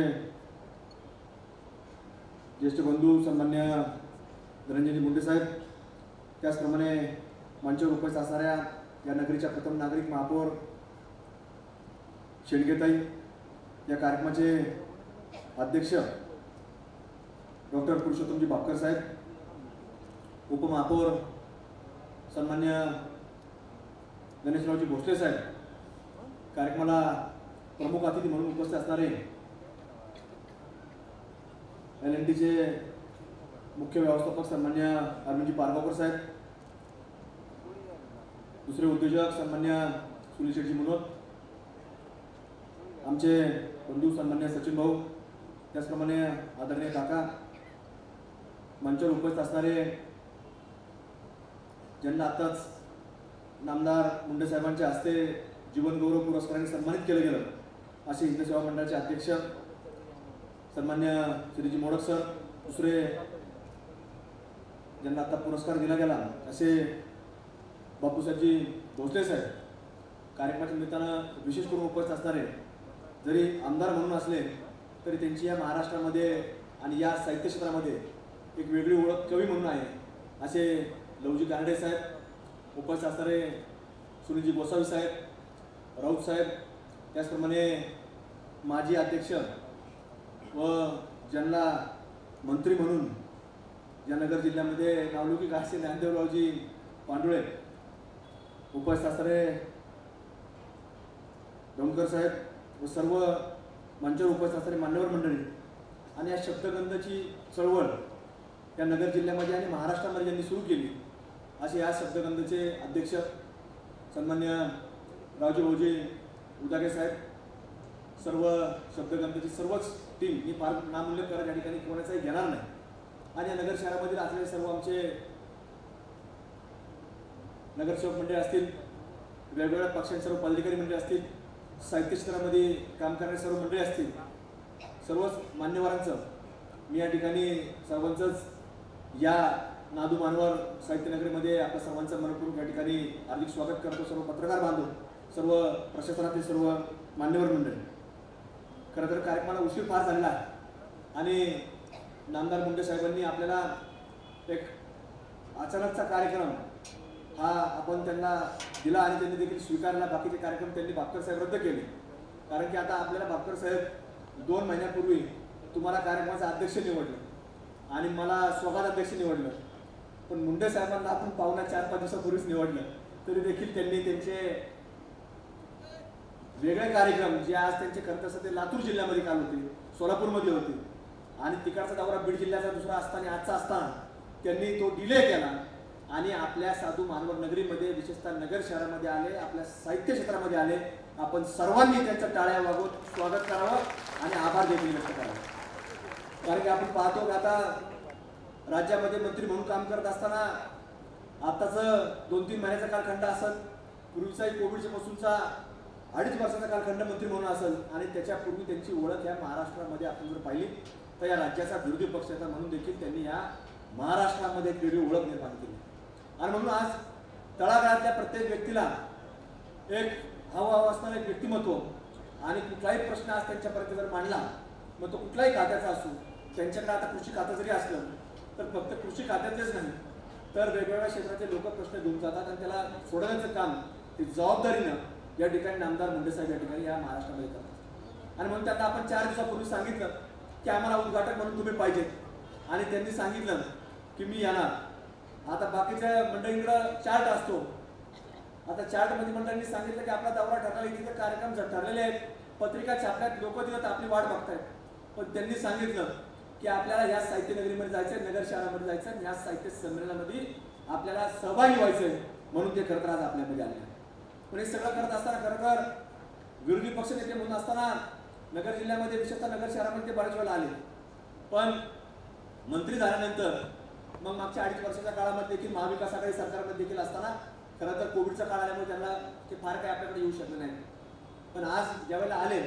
ज्येष्ठ बंधू सन्मान्य धनंजयजी मुंडे साहेब, त्याचप्रमाणे मंचावर उपस्थित असणाऱ्या या नगरीच्या प्रथम नागरिक महापौर शेंडगेताई, या कार्यक्रमाचे अध्यक्ष डॉक्टर पुरुषोत्तमजी भापकर साहेब, उपमहापौर सन्मान्य गणेशरावजी भोसले साहेब, कार्यक्रमाला प्रमुख अतिथी म्हणून उपस्थित असणारे LNTचे मुख्य व्यवस्थापक सन्मान्य अरविंदजी पारगावकर साहेब, दुसरे उद्योजक सन्मान्य सुनील शेठजी मनोत, आमचे बंधू सन्मान्य सचिन भाऊ, त्याचप्रमाणे आदरणीय काका, मंचावर उपस्थित असणारे ज्यांना आताच नामदार मुंडे साहेबांच्या हस्ते जीवन गौरव पुरस्काराने सन्मानित केलं गेलं असे हिंद सेवा मंडळाचे अध्यक्ष सन्मान्य श्रीजी मोडक सर, दुसरे ज्यांना आता पुरस्कार दिला गेला असे बापूसाहेबजी भोसले साहेब, कार्यक्रमाच्या निमित्तानं विशेष करून उपस्थित असणारे जरी आमदार म्हणून असले तरी त्यांची या महाराष्ट्रामध्ये आणि या साहित्य क्षेत्रामध्ये एक वेगळी ओळख कवी म्हणून आहे असे लवजी गारडे साहेब, उपस्थित असणारे सुनीलजी गोसावी साहेब, राऊत साहेब, त्याचप्रमाणे माजी अध्यक्ष व ज्यांना मंत्री म्हणून या नगर जिल्ह्यामध्ये नावलौकिक असे ज्ञानदेवरावजी पांडुळे, उपस्थित असणारे डोंगर साहेब व सर्व मंचावर उपस्थित असणारे मान्यवर मंडळी आणि या शब्दगंधाची चळवळ या नगर जिल्ह्यामध्ये आणि महाराष्ट्रामध्ये ज्यांनी सुरू केली असे या शब्दगंधाचे अध्यक्ष सन्मान्य रावजी भाऊजी उदागे साहेब, सर्व शब्दगंधाची सर्वच टीम, मी फार नामोल्लेख करत या ठिकाणी कोणाचाही घेणार नाही, आणि या नगर शहरामध्ये असलेले सर्व आमचे नगरसेवक मंडळ असतील, वेगवेगळ्या पक्षांचे सर्व पदाधिकारी मंडळ असतील, साहित्य क्षेत्रामध्ये काम करणारे सर्व मंडळी असतील, सर्वच मान्यवरांचं मी या ठिकाणी सर्वांचंच या नादू मानवर साहित्य नगरीमध्ये आपल्या सर्वांचं मनपूर्वक या ठिकाणी हार्दिक स्वागत करतो. सर्व पत्रकार बांधव, सर्व प्रशासनातील सर्व मान्यवर मंडळी, खरं तर कार्यक्रमाला उशीर फार झालेला आहे आणि नामदार मुंडे साहेबांनी आपल्याला एक अचानकचा कार्यक्रम हा आपण त्यांना दिला आणि त्यांनी देखील स्वीकारला. बाकीचे कार्यक्रम त्यांनी भापकर साहेब रद्द केले, कारण की आता आपल्याला भापकर साहेब 2 महिन्यापूर्वी तुम्हाला कार्यक्रमाचा अध्यक्ष निवडलं आणि मला स्वागत अध्यक्ष निवडलं, पण मुंडे साहेबांना आपण पावणा 4-5 दिवसापूर्वीच निवडलं, तरी देखील त्यांनी त्यांचे वेगळे कार्यक्रम जे आज त्यांचे करत असतात ते लातूर जिल्ह्यामध्ये काल होते, सोलापूरमध्ये होते आणि तिकडचा दौरा बीड जिल्ह्याचा दुसरा असताना आजचा असताना त्यांनी तो डिले केला आणि आपल्या साधू मानवर नगरीमध्ये विशेषतः नगर शहरामध्ये आले, आपल्या साहित्य क्षेत्रामध्ये आले. आपण सर्वांनी त्यांचं टाळ्या वाजवून स्वागत करावं आणि आभार देखील व्यक्त करावे, कारण की आपण पाहतो की आता राज्यामध्ये मंत्री म्हणून काम करत असताना आताचं 2-3 महिन्याचा कालखंड असेल, पूर्वीचाही कोविडच्या पासूनचा 2.5 वर्षाचा कालखंड मंत्री म्हणून असेल आणि त्याच्यापूर्वी त्यांची ओळख या महाराष्ट्रामध्ये आपण जर पाहिली तर या राज्याचा विरोधी पक्षाचा म्हणून देखील त्यांनी या महाराष्ट्रामध्ये एक वेगळी ओळख निर्माण केली. आणि म्हणून आज तळागाळातल्या प्रत्येक व्यक्तीला एक हावभाव असणारं एक व्यक्तिमत्व आणि कुठलाही प्रश्न आज त्यांच्यापर्यंत जर मांडला, मग तो कुठलाही खात्याचा असो, त्यांच्याकडे आता कृषी खातं जरी असलं तर फक्त कृषी खात्याचेच नाही तर वेगवेगळ्या क्षेत्राचे लोक प्रश्न घेऊन जातात आणि त्याला सोडवण्याचं काम ते जबाबदारीनं या ठिकाणी नामदार मुंडेसाहेब या ठिकाणी या महाराष्ट्रामध्ये करतात. आणि म्हणून त्यांना आपण 4 दिवसापूर्वी सांगितलं की आम्हाला उद्घाटक म्हणून तुम्ही पाहिजे आणि त्यांनी सांगितलं की मी येणार. आता बाकीच्या मंडळींकडं चार्ट असतो. आता चार्टमध्ये मंडळींनी सांगितलं की आपला दौरा ठरला, इथे कार्यक्रम ठरलेले आहेत, पत्रिका छापल्यात, लोक तिथं आपली वाट बघतायत. पण त्यांनी सांगितलं की आपल्याला या साहित्य नगरीमध्ये जायचं, नगर शहरामध्ये जायचं, या साहित्य संमेलनामध्ये आपल्याला सहभागी व्हायचंय म्हणून ते खरं तर आज आपल्यामध्ये आले. पण हे सगळं करत असताना खरं तर विरोधी पक्ष नेते म्हणून असताना नगर जिल्ह्यामध्ये विशेषतः नगर शहरामध्ये ते बऱ्याच वेळेला आले. पण मंत्री झाल्यानंतर मग मागच्या 2.5 वर्षाच्या काळामध्ये देखील महाविकास आघाडी सरकारमध्ये देखील असताना खरं तर कोविडचा काळ आल्यामुळे त्यांना ते फार काही आपल्याकडे येऊ शकले नाही. पण आज ज्यावेळेला आले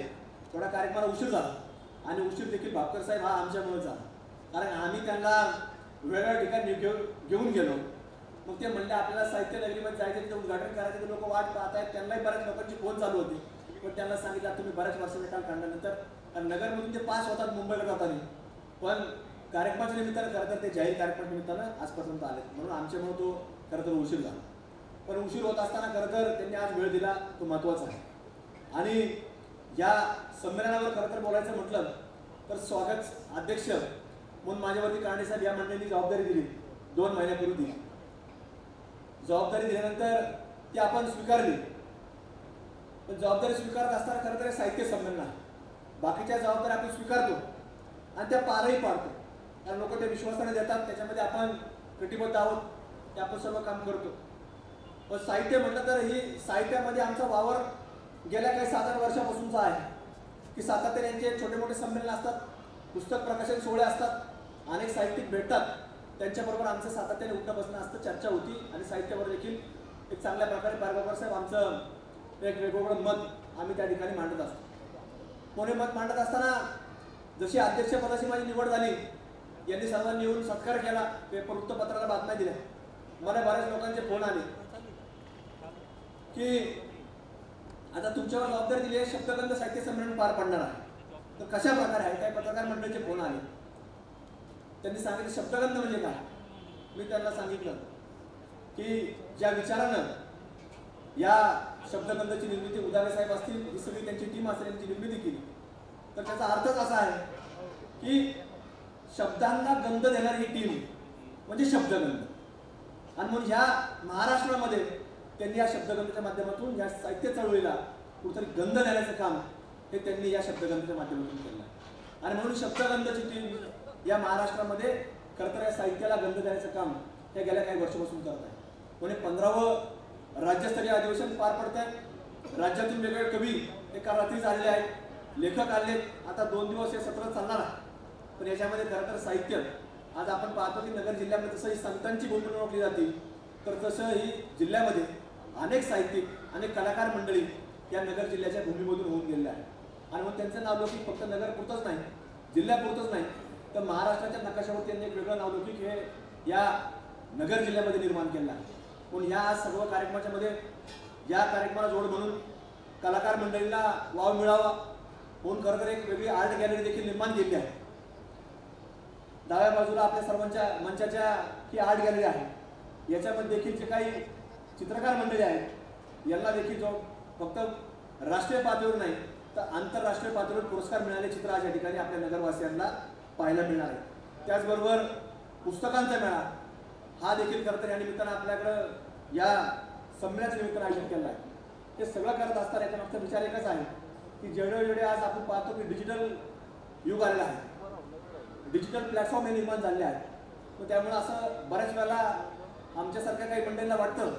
थोडा कार्यक्रमाला उशीर झाला आणि उशीर देखील भापकर साहेब हा आमच्यामुळे झाला, कारण आम्ही त्यांना वेगवेगळ्या ठिकाणी घेऊन गेलो. मग ते म्हणले आपल्याला साहित्य नगरीमध्ये जायचं, तिथे उद्घाटन करायचं, लोक वाट पाहत आहेत. त्यांनाही बऱ्याच लोकांची फोन चालू होती. पण त्यांना सांगितलं तुम्ही बऱ्याच वर्षाचा काळ काढल्यानंतर, कारण नगरमधून ते पास होतात मुंबईला जाताना, पण कार्यक्रमाच्या निमित्तानं खरं तर ते जाहीर कार्यक्रमाच्या निमित्तानं आजपर्यंत आले म्हणून आमच्यामुळे तो खरं तर उशीर झाला. पण उशीर होत असताना खरं तर त्यांनी आज वेळ दिला, तो महत्त्वाचा आहे. आणि या संमेलनावर खरं तर बोलायचं म्हटलं तर स्वागत अध्यक्ष म्हणून माझ्यावरती कांडे साहेब या मंडळींनी जबाबदारी दिली 2 महिन्यापूर्वी दिली. जबाबदारी दिल्यानंतर ती आपण स्वीकारली. पण जबाबदारी स्वीकारत असताना खरं तर साहित्य संमेलन आहे. बाकीच्या जबाबदारी आपण स्वीकारतो आणि त्या पारही पाडतो, कारण लोक ते विश्वासाने देतात, त्याच्यामध्ये आपण कटिबद्ध आहोत, ते आपण सर्व काम करतो. पण साहित्य म्हटलं तर ही साहित्यामध्ये आमचा वावर गेल्या काही 7-8 वर्षापासूनचा आहे की सातत्याने यांचे छोटे मोठे संमेलन असतात, पुस्तक प्रकाशन सोहळे असतात, अनेक साहित्यिक भेटतात, त्यांच्याबरोबर आमचं सातत्याने उठणं बसणं असतं, चर्चा होती आणि साहित्यावर देखील एक चांगल्या प्रकारे पारगावकर साहेब आमचं एक वेगवेगळं मत आम्ही त्या ठिकाणी मांडत असतो. कोणी मत मांडत असताना जशी अध्यक्षपदाची माझी निवड झाली, यांनी सर्वांनी येऊन सत्कार केला, पेपर वृत्तपत्राला बातम्या दिल्या. मला बऱ्याच लोकांचे फोन आले की आता तुमच्यावर जबाबदारी दिली आहे, शब्दगंध साहित्य संमेलन पार पडणार आहे, तर कशा प्रकारे आहे. काही पत्रकार मंडळीचे फोन आले. त्यांनी सांगितलं शब्दगंध म्हणजे काय. मी त्यांना सांगितलं की ज्या विचारानं या शब्दगंधाची निर्मिती उदारे साहेब असतील, ही सगळी त्यांची टीम असेल, यांची निर्मिती केली, तर त्याचा अर्थच असा आहे की शब्दांना गंध देणारी ही टीम म्हणजे शब्दगंध. आणि म्हणून ह्या महाराष्ट्रामध्ये त्यांनी या शब्दगंधाच्या माध्यमातून या साहित्य चळवळीला कुठेतरी गंध देण्याचं काम हे त्यांनी या शब्दगंधाच्या माध्यमातून केलं. आणि म्हणून शब्दगंधाची टीम या महाराष्ट्रामध्ये खरं तर या साहित्याला गंध देण्याचं काम हे गेल्या काही वर्षापासून करत आहे. म्हणजे 15वं राज्यस्तरीय अधिवेशन पार पडत आहे. राज्यातून वेगवेगळे कवी एका रात्रीच आलेले आहेत, लेखक आले. आता 2 दिवस हे सत्र चालणार आहे. पण याच्यामध्ये खरं तर साहित्य आज आपण पाहतो की नगर जिल्ह्यामध्ये जसं ही संतांची भूमी ओळखली जाते, तर तसं ही जिल्ह्यामध्ये अनेक साहित्यिक, अनेक कलाकार मंडळी या नगर जिल्ह्याच्या भूमीमधून होऊन गेलेल्या आहेत. आणि मग त्यांचं नावलौकिक फक्त नगरपुरतंच नाही, जिल्ह्यापुरतंच नाही, तर महाराष्ट्राच्या नकाशावर त्यांनी एक वेगळं नावलौकिक हे या नगर जिल्ह्यामध्ये निर्माण केलं आहे. म्हणून ह्या सर्व कार्यक्रमाच्या मध्ये या कार्यक्रमाला जोड म्हणून कलाकार मंडळींना वाव मिळावा म्हणून खरं तर एक वेगळी आर्ट गॅलरी देखील निर्माण केली आहे. डाव्या बाजूला आपल्या सर्वांच्या मंचाच्या ही आर्ट गॅलरी आहे. याच्यामध्ये देखील जे काही चित्रकार मंडळी आहेत यांना देखील जो फक्त राष्ट्रीय पातळीवर नाही तर आंतरराष्ट्रीय पातळीवर पुरस्कार मिळाले चित्र आज या ठिकाणी आपल्या नगरवासियांना पाहायला मिळणार आहे. त्याचबरोबर पुस्तकांचा मेळा हा देखील खरं तर या निमित्तानं आपल्याकडं या संमेलनाच्या निमित्तानं आयोजित केला आहे. हे सगळं करत असताना याच्या मागचा विचार एकच आहे की जेवढे आज आपण पाहतो की डिजिटल युग आलेला आहे, डिजिटल प्लॅटफॉर्म हे निर्माण झाले आहेत. मग त्यामुळे असं बऱ्याच वेळेला आमच्यासारख्या काही मंडळींना वाटतं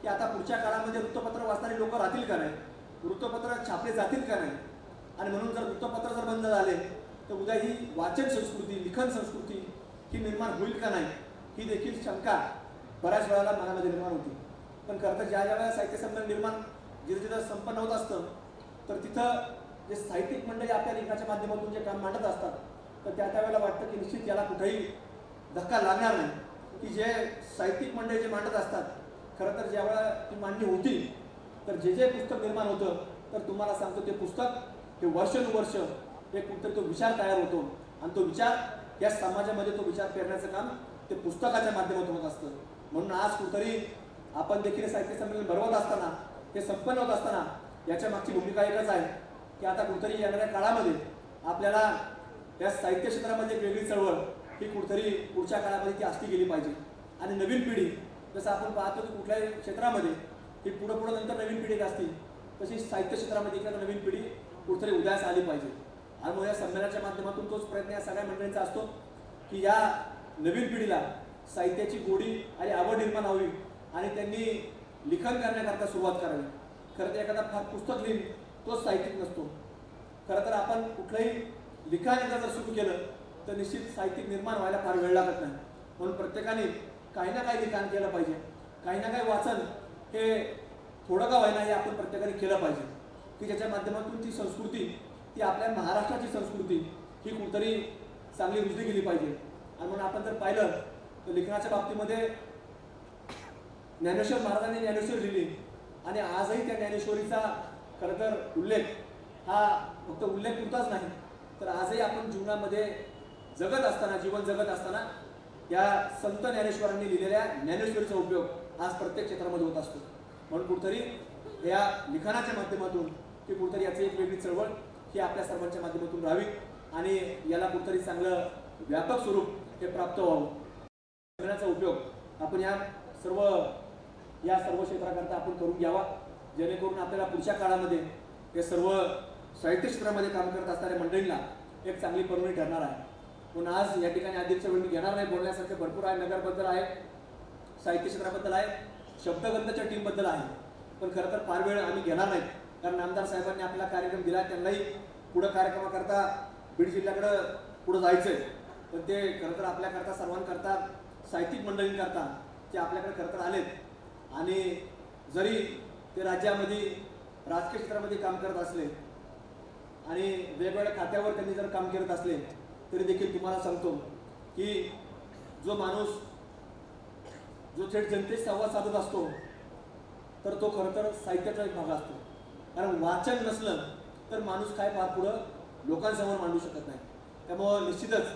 की आता पुढच्या काळामध्ये वृत्तपत्र वाचणारे लोक राहतील का नाही, वृत्तपत्र छापले जातील का नाही. आणि म्हणून जर वृत्तपत्र जर बंद झाले तर उद्या ही वाचन संस्कृती, लिखन संस्कृती ही निर्माण होईल का नाही, ही देखील शंका बऱ्याच वेळेला मनामध्ये निर्माण होती. पण खरं तर ज्या वेळेला साहित्य संमेलन निर्माण जिथं संपन्न होत असतं तर तिथं जे साहित्यिक मंडळी आपल्या लेखनाच्या माध्यमातून जे काम मांडत असतात तर त्यावेळेला वाटतं की निश्चित याला कुठेही धक्का लागणार नाही, की जे साहित्यिक मंडळी जे मांडत असतात खरं तर ज्यावेळेला ती मांडणी होती तर जे जे पुस्तक निर्माण होतं तर तुम्हाला सांगतो ते पुस्तक हे वर्षानुवर्ष एक कुठेतरी तो विचार तयार होतो आणि तो विचार या समाजामध्ये तो विचार पेरण्याचं काम ते पुस्तकाच्या माध्यमातून होत असतं. म्हणून आज कुठेतरी आपण देखील साहित्य संमेलन भरवत असताना ते संपन्न होत असताना याच्या मागची भूमिका एकच आहे की आता कुठेतरी येणाऱ्या काळामध्ये आपल्याला या साहित्य क्षेत्रामध्ये एक वेगळी चळवळ ही कुठेतरी पुढच्या काळामध्ये ती असली गेली पाहिजे आणि नवीन पिढी जसं आपण पाहतो की कुठल्याही क्षेत्रामध्ये ही पुढं नंतर नवीन पिढी असतील तशी साहित्य क्षेत्रामध्ये एखादा नवीन पिढी कुठेतरी उदयास आली पाहिजे. आणि मग या संमेलनाच्या माध्यमातून तोच प्रयत्न या सगळ्या मंडळींचा असतो की या नवीन पिढीला साहित्याची गोडी आणि आवड निर्माण व्हावी आणि त्यांनी लिखाण करण्याकरता सुरुवात करावी. खरं तर एखादा फार पुस्तक लिहिण तोच साहित्यिक नसतो. खरं तर आपण कुठलंही लिखाण एकदा जर सुरू केलं तर निश्चित साहित्यिक निर्माण व्हायला फार वेळ लागत नाही. म्हणून प्रत्येकाने काही ना काही लिखाण केलं पाहिजे, काही ना काही वाचन हे थोडं का व्हायना हे आपण प्रत्येकाने केलं पाहिजे की ज्याच्या माध्यमातून ती संस्कृती ती आपल्या महाराष्ट्राची संस्कृती ही कुठेतरी चांगली रुजली गेली पाहिजे. आणि म्हणून आपण जर पाहिलं तर लिखाणाच्या बाबतीमध्ये ज्ञानेश्वर महाराजांनी ज्ञानेश्वरी लिहिली आणि आजही त्या ज्ञानेश्वरीचा खरं तर उल्लेख हा फक्त उल्लेख पुरताच नाही तर आजही आपण जीवनामध्ये जगत असताना जीवन जगत असताना या संत ज्ञानेश्वरांनी लिहिलेल्या ज्ञानेश्वरीचा उपयोग आज प्रत्येक क्षेत्रामध्ये होत असतो. म्हणून कुठेतरी या लिखाणाच्या माध्यमातून की कुठेतरी याची एक वेगळी चळवळ ही आपल्या सर्वांच्या माध्यमातून राहावी आणि याला कुठेतरी चांगलं व्यापक स्वरूप हे प्राप्त व्हावं. लिखाणाचा उपयोग आपण या सर्व क्षेत्राकरता आपण करून घ्यावा जेणेकरून आपल्याला पुढच्या काळामध्ये हे सर्व साहित्य क्षेत्रामध्ये काम करत असणाऱ्या मंडळींना एक चांगली पर्वणी ठरणार आहे. म्हणून आज या ठिकाणी अध्यक्ष वेळ मी घेणार नाही, बोलण्यासारखे भरपूर आहे, नगरबद्दल आहे, साहित्य क्षेत्राबद्दल आहे, शब्दगंधच्या टीमबद्दल आहे. पण खरं तर फार वेळ आम्ही घेणार नाहीत कारण आमदार साहेबांनी आपला कार्यक्रम दिला, त्यांनाही पुढं कार्यक्रमाकरता बीड जिल्ह्याकडं पुढं जायचं आहे. पण ते खरं तर आपल्याकरता सर्वांकरता साहित्यिक मंडळींकरता ते आपल्याकडे खरं तर आलेत आणि जरी ते राज्यामध्ये राजकीय क्षेत्रामध्ये काम करत असले आणि वेगवेगळ्या खात्यावर त्यांनी जर काम करत असले तरी देखील तुम्हाला सांगतो की जो माणूस जो थेट जनतेशी संवाद साधत असतो तर तो खरं तर साहित्याचा एक भाग असतो. कारण वाचन नसलं तर माणूस काय फार पुढं लोकांसमोर मांडू शकत नाही. त्यामुळं निश्चितच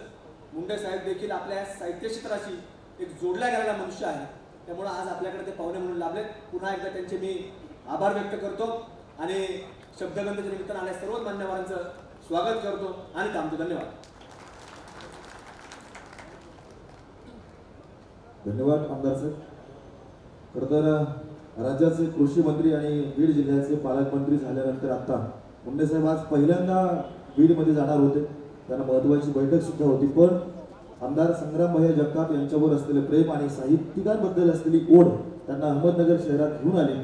मुंडे साहेब देखील आपल्या साहित्य क्षेत्राशी एक जोडल्या गेलेला मनुष्य आहे. त्यामुळं आज आपल्याकडे ते पाहुणे म्हणून लाभलेत. पुन्हा एकदा त्यांचे मी आभार व्यक्त करतो आणि शब्दगंधच्या निमित्तानं आल्या सर्व मान्यवरांचं स्वागत करतो आणि थांबतो. धन्यवाद. धन्यवाद आमदार साहेब. खरं तर राज्याचे कृषी मंत्री आणि बीड जिल्ह्याचे पालकमंत्री झाल्यानंतर आता मुंडे साहेब आज पहिल्यांदा बीडमध्ये जाणार होते. त्यांना महत्त्वाची बैठक सुद्धा होती. पण आमदार संग्रामभाई जगताप यांच्यावर असलेले प्रेम आणि साहित्यिकांबद्दल असलेली ओढ त्यांना अहमदनगर शहरात घेऊन आली.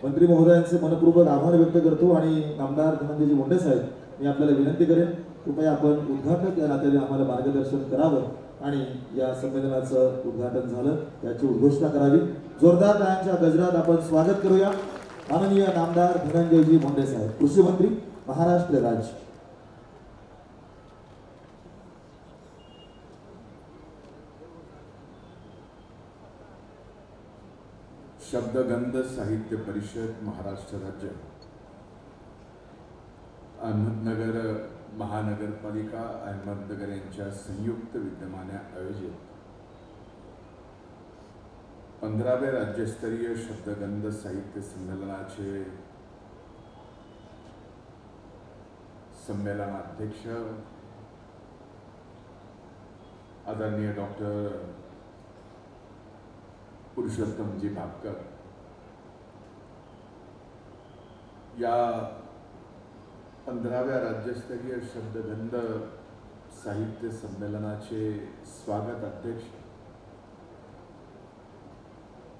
मंत्री महोदयांचे मनपूर्वक आभार व्यक्त करतो आणि आमदार धनंजयजी मुंडे साहेब मी आपल्याला विनंती करेन कृपया आपण उद्घाटक या नात्याने आम्हाला मार्गदर्शन करावं आणि या संमेलनाचं उद्घाटन झालं त्याची उद्घोषणा करावी. जोरदार टाळ्यांच्या गजरात आपण स्वागत करूया माननीय नामदार धनंजयजी मुंडे साहेब, कृषी मंत्री महाराष्ट्र राज्य. शब्दगंध साहित्य परिषद महाराष्ट्र राज्य अहमदनगर महानगरपालिका अहमदनगर यांच्या संयुक्त विद्यमाने आयोजित 15व्या राज्यस्तरीय शब्दगंध साहित्य संमेलनाचे संमेलनाध्यक्ष आदरणीय डॉक्टर पुरुषोत्तमजी भापकर या 15व्या राज्यस्तरीय शब्दगंध साहित्य संमेलनाचे स्वागत अध्यक्ष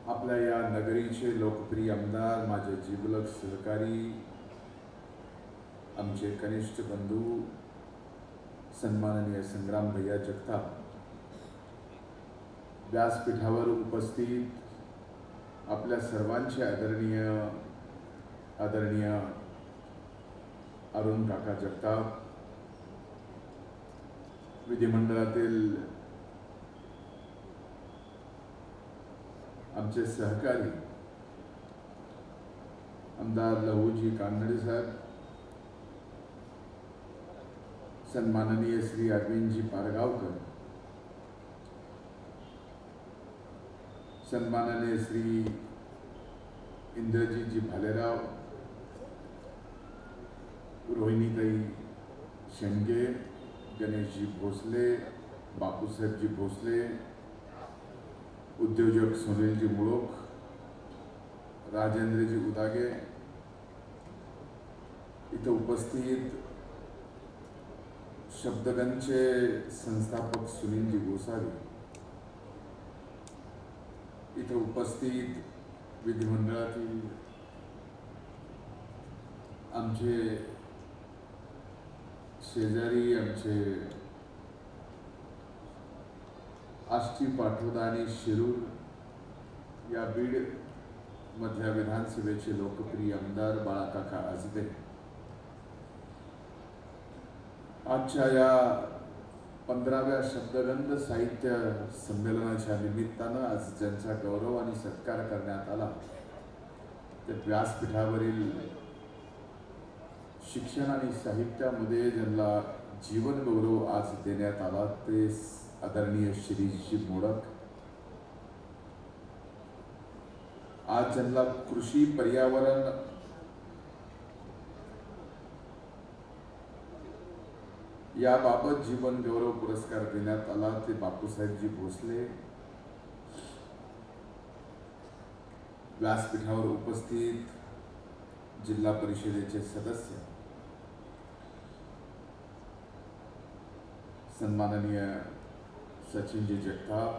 आपल्या या नगरीचे लोकप्रिय आमदार माझे जिवलग सहकारी आमचे कनिष्ठ बंधू सन्माननीय संग्राम भैया जगताप, व्यासपीठावर उपस्थित आपल्या सर्वांचे आदरणीय अरुण काका जगताप, विधिमंडळातील आमचे सहकारी आमदार लहूजी कानडे साहेब, सन्माननीय श्री अरविंदजी पारगावकर, सन्माननीय श्री इंद्रजीतजी भालेराव, रोहिणीताई शेंडगे, गणेशजी भोसले, बापूसाहेबजी भोसले, उद्योजक सुनीलजी मुळोक, राजेंद्रजी उदागे, इथं उपस्थित शब्दगंजचे संस्थापक सुनीलजी गोसावी, इथं उपस्थित विधिमंडळातील आमचे शेजारी, आमचे आष्टी, पाटोदा आणि शिरूर या बीड मधल्या विधानसभेचे लोकप्रिय आमदार बाळाकाका आजबे, आजच्या या 15व्या शब्दगंध साहित्य संमेलनाच्या निमित्तानं आज ज्यांचा गौरव आणि सत्कार करण्यात आला ते व्यासपीठावरील शिक्षण आणि साहित्यामध्ये ज्यांना जीवन गौरव आज देण्यात आला ते आदरणीय शिरीषजी मोडक, आज ज्यांना कृषी पर्यावरण याबाबत जीवन गौरव पुरस्कार देण्यात आला ते बापूसाहेबजी भोसले, व्यासपीठावर उपस्थित जिल्हा परिषदेचे सदस्य सन्माननीय सचिनजी जगताप,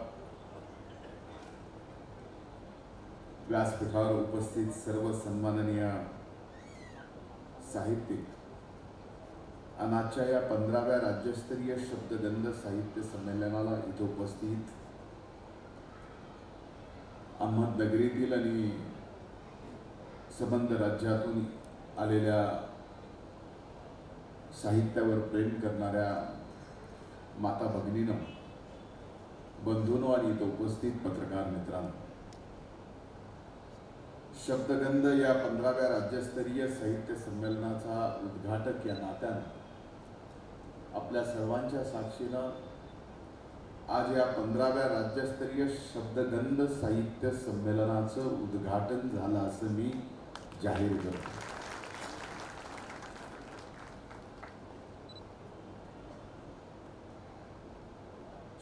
व्यासपीठावर उपस्थित सर्व सन्माननीय साहित्यिक आणि आजच्या या 15व्या राज्यस्तरीय शब्दगंध साहित्य संमेलनाला इथे उपस्थित अहमदनगरीतील आणि संबंध राज्यातून आलेल्या साहित्यावर प्रेम करणाऱ्या माता भगिनींनो, बंधूंनो आणि इथे उपस्थित पत्रकार मित्रांनो, शब्दगंध या 15व्या राज्यस्तरीय साहित्य संमेलनाचा उद्घाटक या नात्यानं आपल्या सर्वांच्या साक्षीनं आज या 15व्या राज्यस्तरीय शब्दगंध साहित्य संमेलनाचं उद्घाटन झालं असं मी जाहीर करतो.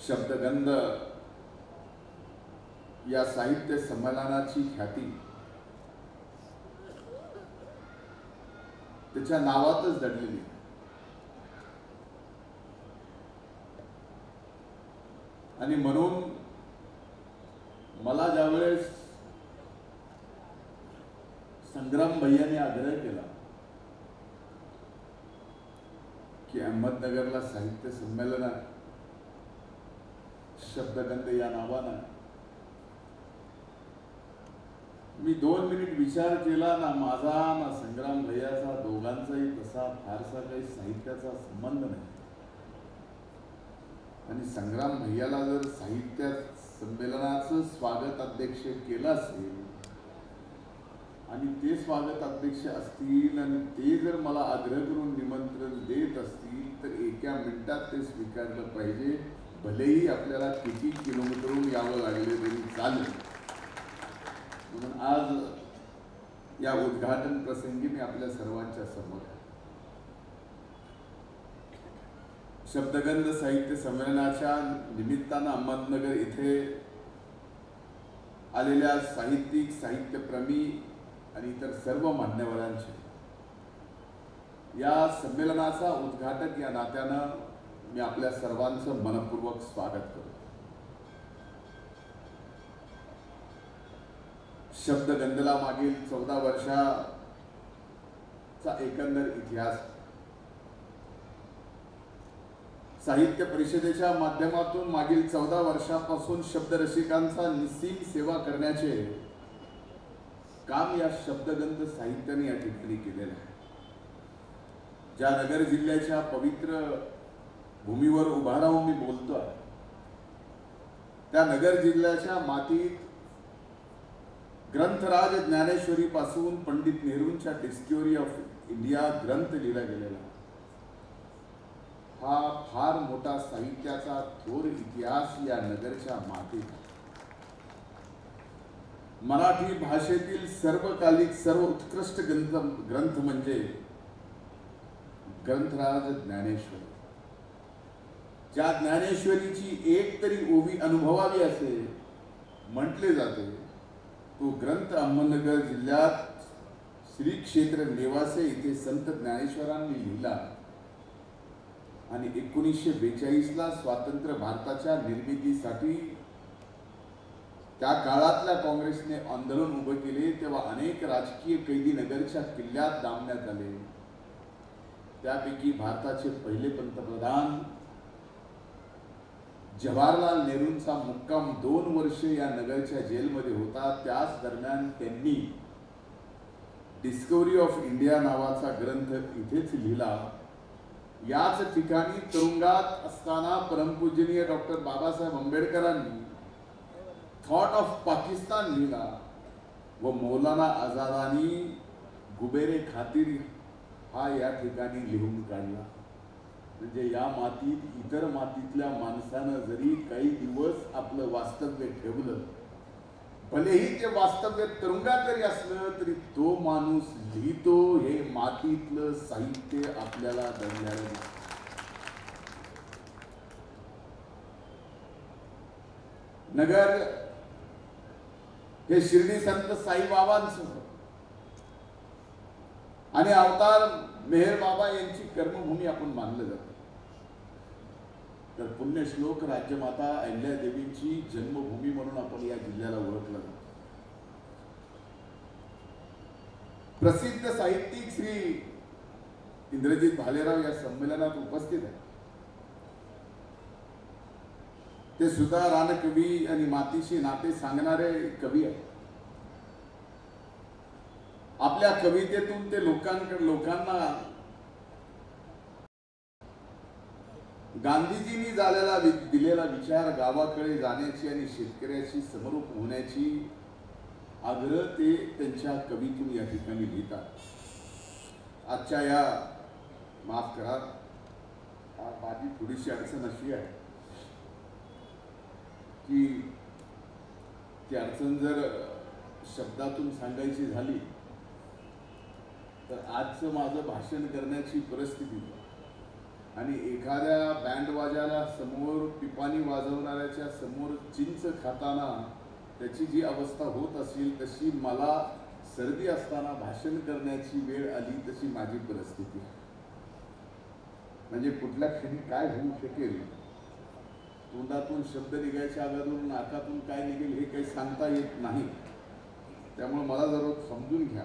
शब्दगंध या साहित्य संमेलनाची ख्याती त्याच्या नावातच दडलेली. आणि म्हणून मला ज्यावेळेस संग्राम भैयाने आग्रह केला की अहमदनगरला साहित्य संमेलन शब्दगंध या नावानं, मी 2 मिनिट विचार केला ना, माझा ना संग्राम भैयाचा दोघांचाही तसा फारसा काही साहित्याचा संबंध नाही. आणि संग्राम भैयाला जर साहित्य संमेलनाचं स्वागत अध्यक्ष केलं असेल आणि ते स्वागत अध्यक्ष असतील आणि ते जर मला आग्रह करून निमंत्रण देत असतील तर एका मिनिटात ते स्वीकारलं पाहिजे, भलेही आपल्याला किती किलोमीटरहून यावं लागले तरी चालेल. म्हणून आज या उद्घाटन प्रसंगी मी आपल्या सर्वांच्या समोर शब्दगंध साहित्य संमेलनाच्या निमित्तानं अहमदनगर इथे आलेल्या साहित्यिक, साहित्यप्रेमी आणि इतर सर्व मान्यवरांचे या संमेलनाचा उद्घाटक या नात्यानं मी आपल्या सर्वांचं मनपूर्वक स्वागत करतो. शब्दगंधला मागील 14 वर्षाचा एकंदर इतिहास, साहित्य परिषदेच्या माध्यमातून मागील 14 वर्षापासून शब्दरसिकांचा निस्सीम सेवा करण्याचे काम या शब्दगंध साहित्याने या ठिकाणी केलेलं आहे. ज्या नगर जिल्ह्याच्या पवित्र भूमीवर उभा राहून मी बोलतोय, त्या नगर जिल्ह्याच्या मातीत ग्रंथराज ज्ञानेश्वरी पासून पंडित नेहरूंच्या डिस्कवरी ऑफ इंडिया ग्रंथ लिहिला गेलेला हा फार मोठा साहित्याचा थोर इतिहास या नगरच्या मातीत. मराठी भाषेतील सर्वकालिक सर्व उत्कृष्ट ग्रंथ म्हणजे ग्रंथराज ज्ञानेश्वरी. ज्या ज्ञानेश्वरीची एक तरी ओवी अनुभवावी असे म्हटले जाते तो ग्रंथ अहमदनगर जिल्ह्यात श्री क्षेत्र नेवासे इथे संत ज्ञानेश्वरांनी लिहिला आणि 1942ला स्वातंत्र्य भारताच्या निर्मितीसाठी त्या काळातल्या काँग्रेसने आंदोलन उभे केले तेव्हा अनेक राजकीय कैदी नगरच्या किल्ल्यात डांबण्यात आले. त्यापैकी भारताचे पहिले पंतप्रधान जवाहरलाल नेहरूंचा मुक्काम 2 वर्षे या नगरच्या जेलमध्ये होता. त्याच दरम्यान त्यांनी डिस्कवरी ऑफ इंडिया नावाचा ग्रंथ इथेच लिहिला. याच ठिकाणी तुरुंगात असताना परमपूजनीय डॉक्टर बाबासाहेब आंबेडकरांनी थॉट ऑफ पाकिस्तान लिहिला व मौलाना आझादांनी गुबेरे खातीर हा या ठिकाणी लिहून काढला. म्हणजे या मातीत इतर मातीतल्या माणसानं जरी काही दिवस आपलं वास्तव्य ठेवलं भलेही ते वास्तव्य तुरुंगात जरी असलं तरी तो माणूस लिहितो हे मातीतलं साहित्य आपल्याला दडल्याला दिसतं. नगर हे शिर्डी संत साईबाबांचं आणि अवतार मेहर बाबा यांची कर्मभूमी आपण मानलं जातं. तर पुण्यश्लोक राज्यमाता अहिल्यादेवींची जन्मभूमी म्हणून आपण या जिल्ह्याला ओळखलं जातो. प्रसिद्ध साहित्यिक श्री इंद्रजित भालेराव या संमेलनात उपस्थित आहेत. ते सुद्धा रानकवी आणि मातीशी नाते सांगणारे कवी आहेत. आपल्या कवितेतून ते लोकांना गांधीजींनी दिलेला विचार गावाकडे जाण्याची आणि शेतकऱ्याशी समरूप होण्याची आग्रह ते त्यांच्या कवितेतून या ठिकाणी लिहितात. आजच्या या माफ करा माझी थोडीशी अडचण अशी आहे की ती अडचण जर शब्दातून सांगायची झाली तर आजचं माझं भाषण करण्याची परिस्थिती आणि एखाद्या बँडवाजाला समोर पिपाणी वाजवणाऱ्याच्या समोर चिंच खाताना त्याची जी अवस्था होत असेल तशी मला सर्दी असताना भाषण करण्याची वेळ आली तशी माझी परिस्थिती आहे. म्हणजे कुठल्या क्षणी काय होऊ शकेल तोंडातून शब्द निघायच्या अगोदर नाकातून काय निघेल हे काही सांगता येत नाही. त्यामुळे मला जरा समजून घ्या.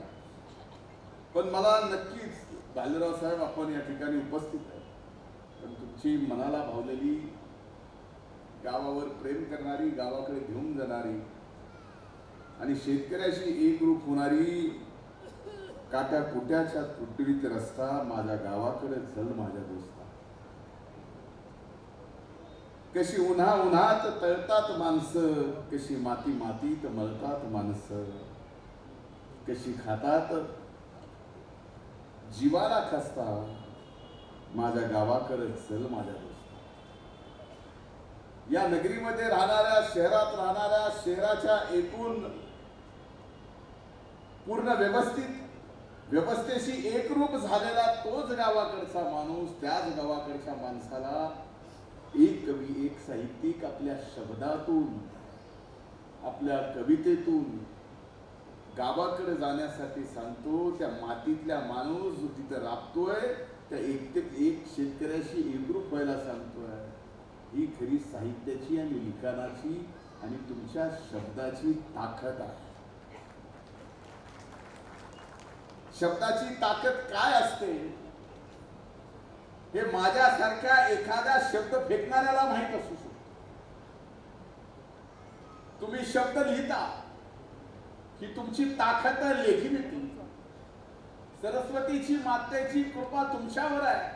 पण मला नक्कीच भालेराव साहेब आपण या ठिकाणी उपस्थित आहे पण तुमची मनाला भावलेली गावावर प्रेम करणारी गावाकडे घेऊन जाणारी आणि शेतकऱ्याशी एकरूप होणारी काट्या कुट्याच्या तुटवीत रस्ता माझ्या गावाकडे चल माझ्या दोस्ता. कशी उन्हात तळतात माणसं कशी माती मातीत मळतात माणसं कशी खातात जीवाला खसता माझ्या गावाकडे चल माझ्या दोस्ता. या नगरीमध्ये राहणाऱ्या शहरात राहणाऱ्या शहराच्या एकूण पूर्ण व्यवस्थेशी एकरूप झालेला तोच गावाकडचा माणूस त्याच गावाकडच्या माणसाला एक कवी एक साहित्यिक आपल्या शब्दातून आपल्या कवितेतून गावाकडे जाण्यासाठी सांगतो. त्या मातीतल्या माणूस जो तिथं राबतोय त्या एक शेतकऱ्याशी एकरूप व्हायला सांगतोय. ही खरी साहित्याची आणि लिखाणाची आणि तुमच्या शब्दाची ताकद आहे. शब्दाची ताकद काय असते हे माझ्यासारख्या एखाद्या शब्द फेकणाऱ्याला माहित असू शकतो. तुम्ही शब्द लिहिता ही तुमची ताकद लेखिनीतून सरस्वतीची मातेची कृपा तुमच्यावर आहे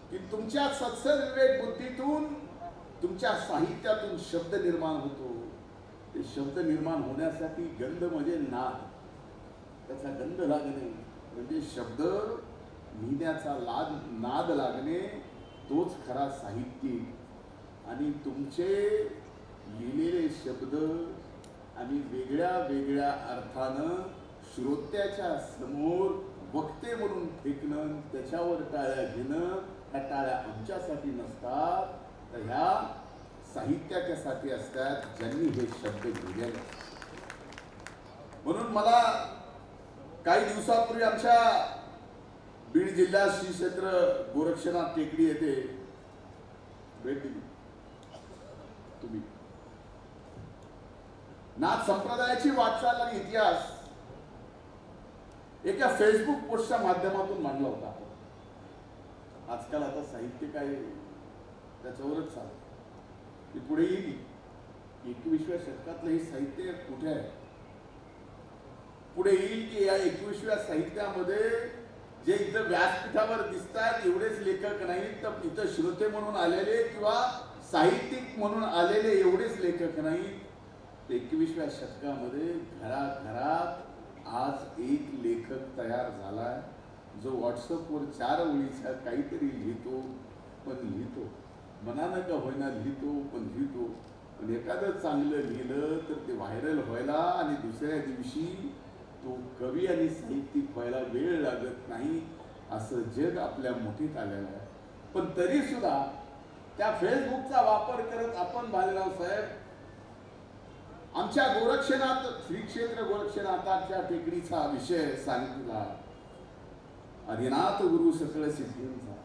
की तुमच्या सत्सर विवेक बुद्धीतून तुमच्या साहित्यातून शब्द निर्माण होतो. ते शब्द निर्माण होण्यासाठी गंध म्हणजे नाद, त्याचा गंध लागणे म्हणजे शब्द लिहिण्याचा नाद लागणे, तोच खरा साहित्य. आणि तुमचे लिहिलेले शब्द आणि वेगळ्या वेगळ्या अर्थानं श्रोत्याच्या समोर वक्ते म्हणून फेकणं, त्याच्यावर टाळ्या घेणं, ह्या टाळ्या आमच्यासाठी नसतात, तर ह्या साहित्याच्यासाठी असतात ज्यांनी हे शब्द लिहिलेले. म्हणून मला काही दिवसापूर्वी आमच्या बीड जिल्ह्यात श्री क्षेत्र गोरक्षनाथ टेकडी येथे भेट दिली. तुम्ही नाथ संप्रदायाची वाटचाल आणि इतिहास एका फेसबुक पोस्टच्या माध्यमातून मांडला होता. आजकाल आता साहित्य काय त्याच्यावरच चालतं. ती पुढे येईल. 21व्या शतकातलं हे साहित्य कुठे आहे? पुढे येईल की या 21व्या साहित्यामध्ये जे इथं व्यासपीठावर दिसतात एवढेच लेखक नाहीत, तर इथं श्रोते म्हणून आलेले किंवा साहित्यिक म्हणून आलेले एवढेच लेखक नाहीत. 21व्या शतकामध्ये घराघरात आज एक लेखक तयार झालाय, जो व्हॉट्सअपवर 4 ओळीचा काहीतरी लिहितो, पण लिहितो. मनानं का होईना लिहितो, पण लिहितो. पण एखादं चांगलं लिहिलं तर ते व्हायरल व्हायला आणि दुसऱ्या दिवशी तो कवी आणि साहित्यिक व्हायला वेळ लागत नाही. असं जग आपल्या मुठीत आलेलं आहे. पण तरी सुद्धा त्या फेसबुकचा वापर करत आपण भालेराव साहेब आमच्या गोरक्षनाथ श्री क्षेत्र गोरक्षनाथाच्या टेकडीचा विषय सांगितला. अधिनाथ गुरु सकळ सिद्धींचा,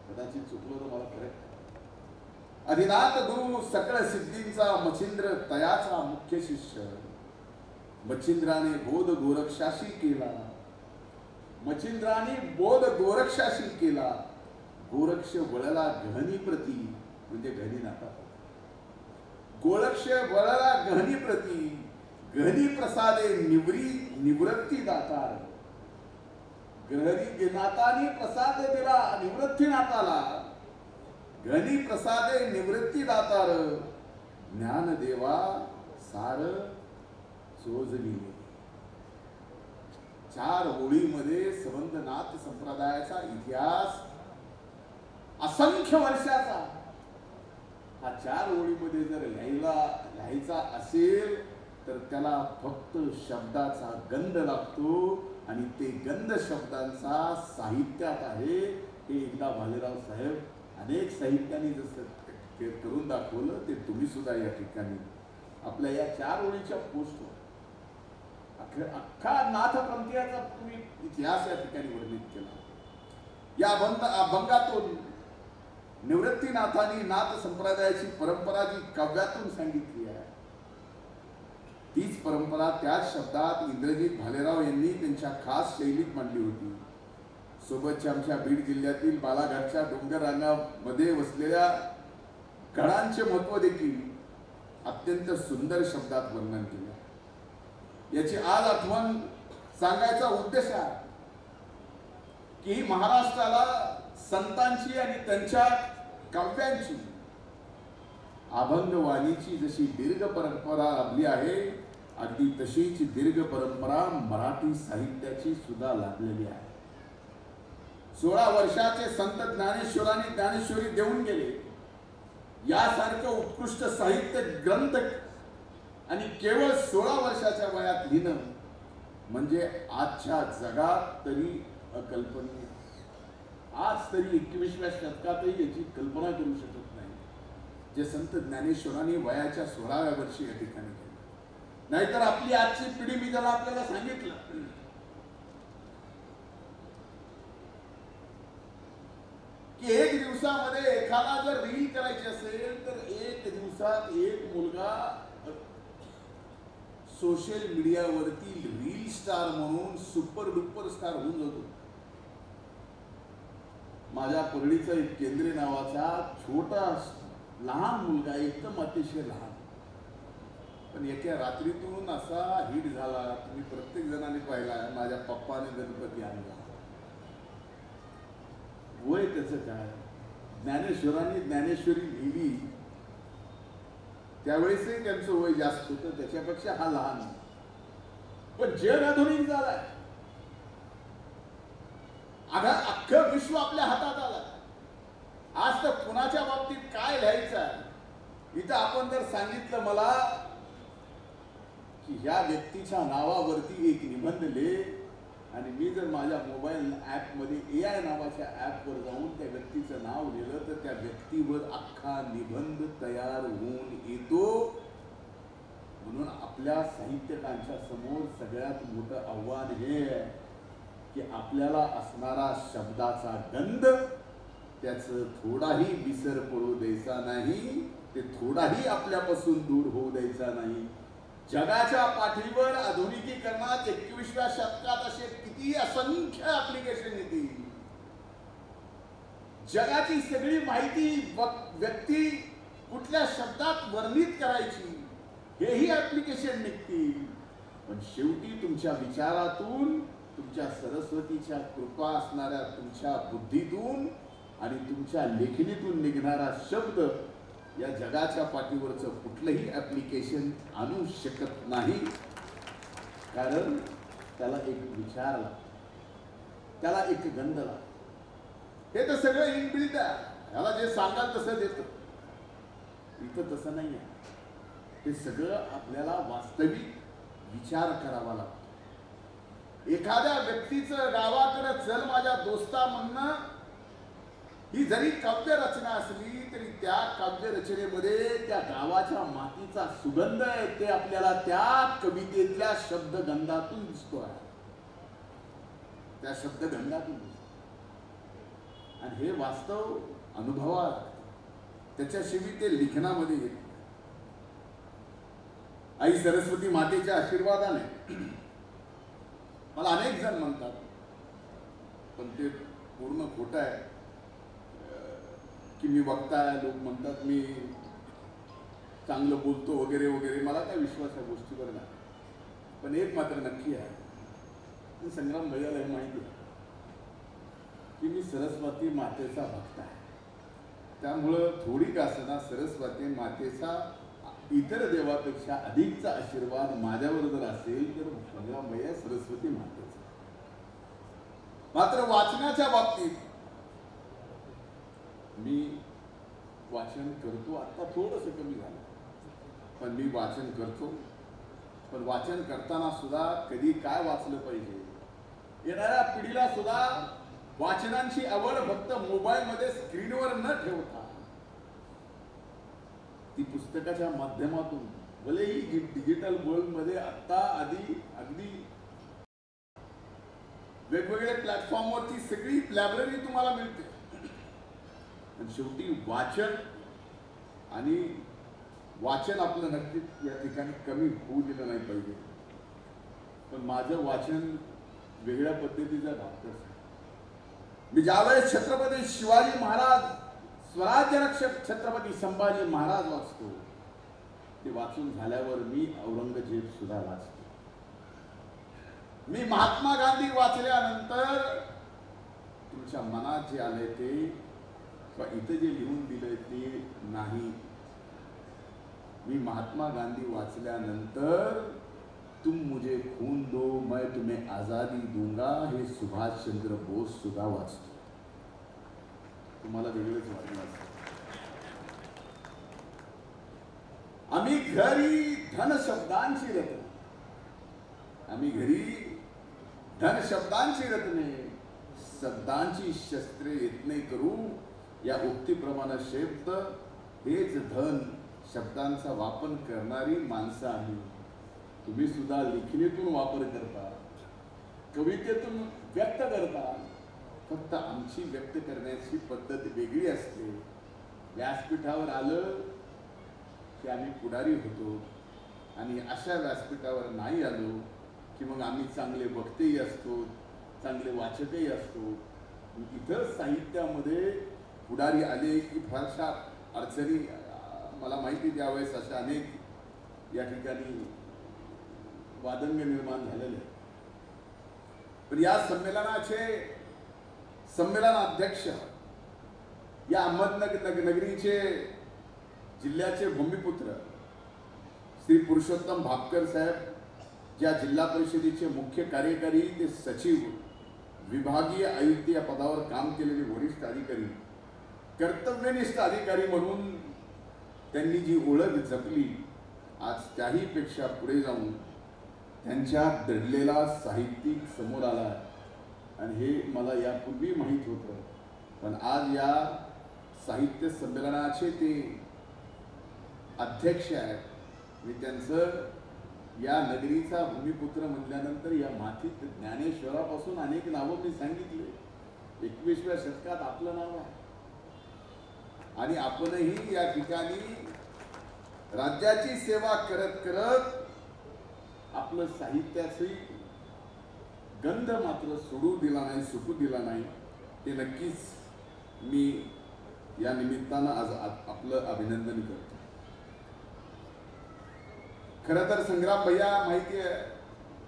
कदाचित चुकलो तर मला करेक्ट. अधिनाथ गुरु सकळ सिद्धींचा मच्छिंद्र तयाचा मुख्य शिष्य. मच्छिंद्राने बोध गोरक्षाशी केला. मच्छिंद्राने बोध गोरक्षाशी केला. गोरक्ष वळला गहनी प्रती, म्हणजे गहनी नाता. गोरक्ष वळला गहनी प्रती, गहनी प्रसादे निवृत्ती दातार. गहनी नातानी प्रसाद दिला निवृत्ती नाताला. गहनी प्रसादे निवृत्ती दातार. ज्ञानदेवा सार सोजविले. 4 ओळीमध्ये संबंधनाथ संप्रदायाचा इतिहास असंख्य वर्षाचा हा 4 ओळीमध्ये जर लिहायचा असेल तर त्याला फक्त शब्दाचा गंध लागतो आणि ते गंध शब्दांचा साहित्यात आहे. हे एकदा भालेराव साहेब अनेक साहित्यांनी जसं ते करून दाखवलं, ते तुम्ही सुद्धा या ठिकाणी आपल्या या 4 ओळीच्या पोस्टवर अख्खा नाथपंथीयाचा तुम्ही इतिहास या ठिकाणी वर्णित केला. या अभंगातून निवृत्तीनाथांनी नाथ संप्रदायाची परंपरा जी काव्यातून सांगितली आहे, तीच परंपरा त्याच शब्दात इंद्रजित भालेराव यांनी त्यांच्या खास शैलीत मांडली होती. सोबतच्या आमच्या बीड जिल्ह्यातील बालाघाटच्या डोंगर रांगामध्ये वसलेल्या गडांचे महत्व देखील अत्यंत सुंदर शब्दात वर्णन केले. याची आज आठवण सांगायचा उद्देश आहे की महाराष्ट्राला संतांची आणि त्यांच्या काव्यांची अभंगवाणीची जशी दीर्घ परंपरा लाभली आहे, अगदी तशीच दीर्घ परंपरा मराठी साहित्याची सुद्धा लाभलेली आहे. 16 वर्षाचे संत ज्ञानेश्वरांनी ज्ञानेश्वरी देऊन गेले. यासारखं उत्कृष्ट साहित्य ग्रंथ आणि केवळ 16 वर्षाच्या वयात लिहिणं म्हणजे आजच्या जगात तरी अकल्पनीय. आज तरी 21व्या शतकातही याची कल्पना करू शकत नाही जे संत ज्ञानेश्वरांनी वयाच्या 16व्या वर्षी या ठिकाणी केलं. नाहीतर आपली आजची पिढी, मी ज्याला आपल्याला सांगितलं की 1 दिवसामध्ये एखादा जर रील करायची असेल तर 1 दिवसात एक मुलगा सोशल मीडियावरती रील स्टार म्हणून सुपर डुपर स्टार होऊन जातो. माझ्या परळीचा एक केंद्रे नावाचा छोटा लहान मुलगा, एकदम अतिशय लहान, पण एका रात्रीतून असा हिट झाला. तुम्ही प्रत्येक जणांनी पाहिला, माझ्या पप्पाने गणपती आणला. वय त्याचं काय, ज्ञानेश्वरांनी ज्ञानेश्वरी लिहिली त्यावेळेसही त्यांचं वय जास्त होतं, त्याच्यापेक्षा हा लहान. पण जग आधुनिक झालाय, अख्खं विश्व आपल्या हातात आलं. आज तर कुणाच्या बाबतीत काय लिहायचं आहे, इथं आपण जर सांगितलं मला की ह्या व्यक्तीच्या नावावरती एक निबंध लिह, आणि मी जर माझ्या मोबाईल ॲपमध्ये AI नावाच्या ॲपवर जाऊन त्या व्यक्तीचं नाव लिहिलं तर त्या व्यक्तीवर अख्खा निबंध तयार होऊन येतो. म्हणून आपल्या साहित्यकांच्या समोर सगळ्यात मोठं आव्हान हे आहे की आपल्याला असणारा शब्दाचा गंध त्याचं थोडाही विसर पडू द्यायचा नाही, ते थोडाही आपल्यापासून दूर होऊ द्यायचा नाही. जगाच्या पाठीवर आधुनिकीकरणात 21व्या शतकात असे किती असंख्य ऍप्लिकेशन येतील. जगाची सगळी माहिती व्यक्ती कुठल्या शब्दात वर्णित करायची हेही ऍप्लिकेशन निघतील. पण शेवटी तुमच्या विचारातून, तुमच्या सरस्वतीच्या कृपा असणाऱ्या तुमच्या बुद्धीतून आणि तुमच्या लेखणीतून निघणारा शब्द या जगाच्या पाठीवरचं कुठलंही ऍप्लिकेशन आणू शकत नाही. कारण त्याला एक विचार लागतो, त्याला एक गंध लागतो. हे तर सगळं इनबिल्ट आहे, ह्याला जे सांगाल तसं देतं. इथं तसं नाही आहे. हे सगळं आपल्याला वास्तविक विचार करावा लागतो. एखाद्या व्यक्तीचं गावाकडे चल माझ्या दोस्ता म्हणणं ही जरी काव्य रचना असली तरी त्या काव्य रचनेमध्ये त्या गावाच्या मातीचा सुगंध आहे ते आपल्याला त्या कवितेतल्या शब्दगंधातून दिसतो आहे, त्या शब्दगंधातून दिसतो. आणि हे वास्तव अनुभवात, त्याच्याशिवाय ते लिखाणामध्ये येत. आई सरस्वती मातेच्या आशीर्वादाने मला अनेक जण म्हणतात, पण ते पूर्ण खोटं आहे की मी वक्ता आहे. लोक म्हणतात मी चांगलं बोलतो वगैरे वगैरे. मला काय विश्वास या गोष्टीवर नाही. पण एक मात्र नक्की आहे, संग्राम भैयाला हे माहिती आहे की मी सरस्वती मातेचा भक्त आहे. त्यामुळं थोडी का असना सरस्वती मातेचा इतर देवापेक्षा अधिकचा आशीर्वाद माझ्यावर जर असेल तर संग्राम भैया सरस्वती मातेचा. मात्र वाचनाच्या बाबतीत मी वाचन करतो. आता थोडंसं कमी झालं, पण मी वाचन करतो. पण वाचन करताना सुद्धा कधी काय वाचलं पाहिजे, येणाऱ्या पिढीला सुद्धा वाचनांची आवड फक्त मोबाईलमध्ये स्क्रीनवर न ठेवता ती पुस्तकाच्या माध्यमातून, भलेही डिजिटल वर्ल्डमध्ये आता आधी अगदी वेगवेगळ्या प्लॅटफॉर्मवरती सगळी लायब्ररी तुम्हाला मिळते. शेवटी वाचन आणि वाचन आपलं नक्कीच या ठिकाणी कमी होऊ दिलं नाही पाहिजे. पण माझं वाचन वेगळ्या पद्धतीचं राहतं. मी ज्यावेळेस छत्रपती शिवाजी महाराज, स्वराज्य रक्षक छत्रपती संभाजी महाराज वाचतो, ते वाचून झाल्यावर मी औरंगजेब सुद्धा वाचतो. मी महात्मा गांधी वाचल्यानंतर तुमच्या मनात जे आले ते किंवा इथं जे लिहून दिलंय ते नाही. मी महात्मा गांधी वाचल्यानंतर तुम मुझे खून दो मैं तुम्हें आजादी दूंगा हे सुभाष चंद्र बोस सुद्धा वाचतो. तुम्हाला वेगळंच वाटलं असेल. आम्ही घरी धन शब्दांची रत्ने, आम्ही घरी धन शब्दांची रत्ने, शब्दांची शस्त्रे यत्ने करू या उक्तीप्रमाणे शब्द हेच धन, शब्दांचा वापर करणारी माणसं आहे. तुम्ही सुद्धा लिखणीतून वापर करता, कवितेतून व्यक्त करता. फक्त आमची व्यक्त करण्याची पद्धत वेगळी असते. व्यासपीठावर आलं की आम्ही पुढारी होतो, आणि अशा व्यासपीठावर नाही आलो की मग आम्ही चांगले वक्तेही असतो, चांगले वाचकही असतो. इतर साहित्यामध्ये पुढारी आले की फारशा अडचणी, मला माहिती त्यावेळेस अशा अनेक या ठिकाणी वादंग निर्माण झालेले. पण या संमेलनाचे संमेलनाध्यक्ष, या अहमदनगर नगरीचे जिल्ह्याचे भूमिपुत्र श्री पुरुषोत्तम भापकर साहेब, ज्या जिल्हा परिषदेचे मुख्य कार्यकारी ते सचिव, विभागीय आयुक्त या पदावर काम केलेले वरिष्ठ अधिकारी, कर्तव्यनिष्ठ अधिकारी म्हणून त्यांनी जी ओळख जपली, आज त्याही पेक्षा पुढे जाऊन त्यांच्या दडलेला साहित्यिक समोर आला. आणि हे मला यापूर्वी माहीत होतं, पण आज या साहित्य संमेलनाचे ते अध्यक्ष आहेत. मी त्यांचं या नगरीचा भूमिपुत्र म्हटल्यानंतर या मातीत ज्ञानेश्वरापासून अनेक नावं मी सांगितले. 21व्या शतकात आपलं नाव आहे आणि आपणही या ठिकाणी राज्याची सेवा करत करत आपलं साहित्याची गंध मात्र सोडू दिला नाही, सुटू दिला नाही. ते नक्कीच मी या निमित्तानं आज आपलं अभिनंदन करतो. खरं तर संग्राम भैया माहिती आहे,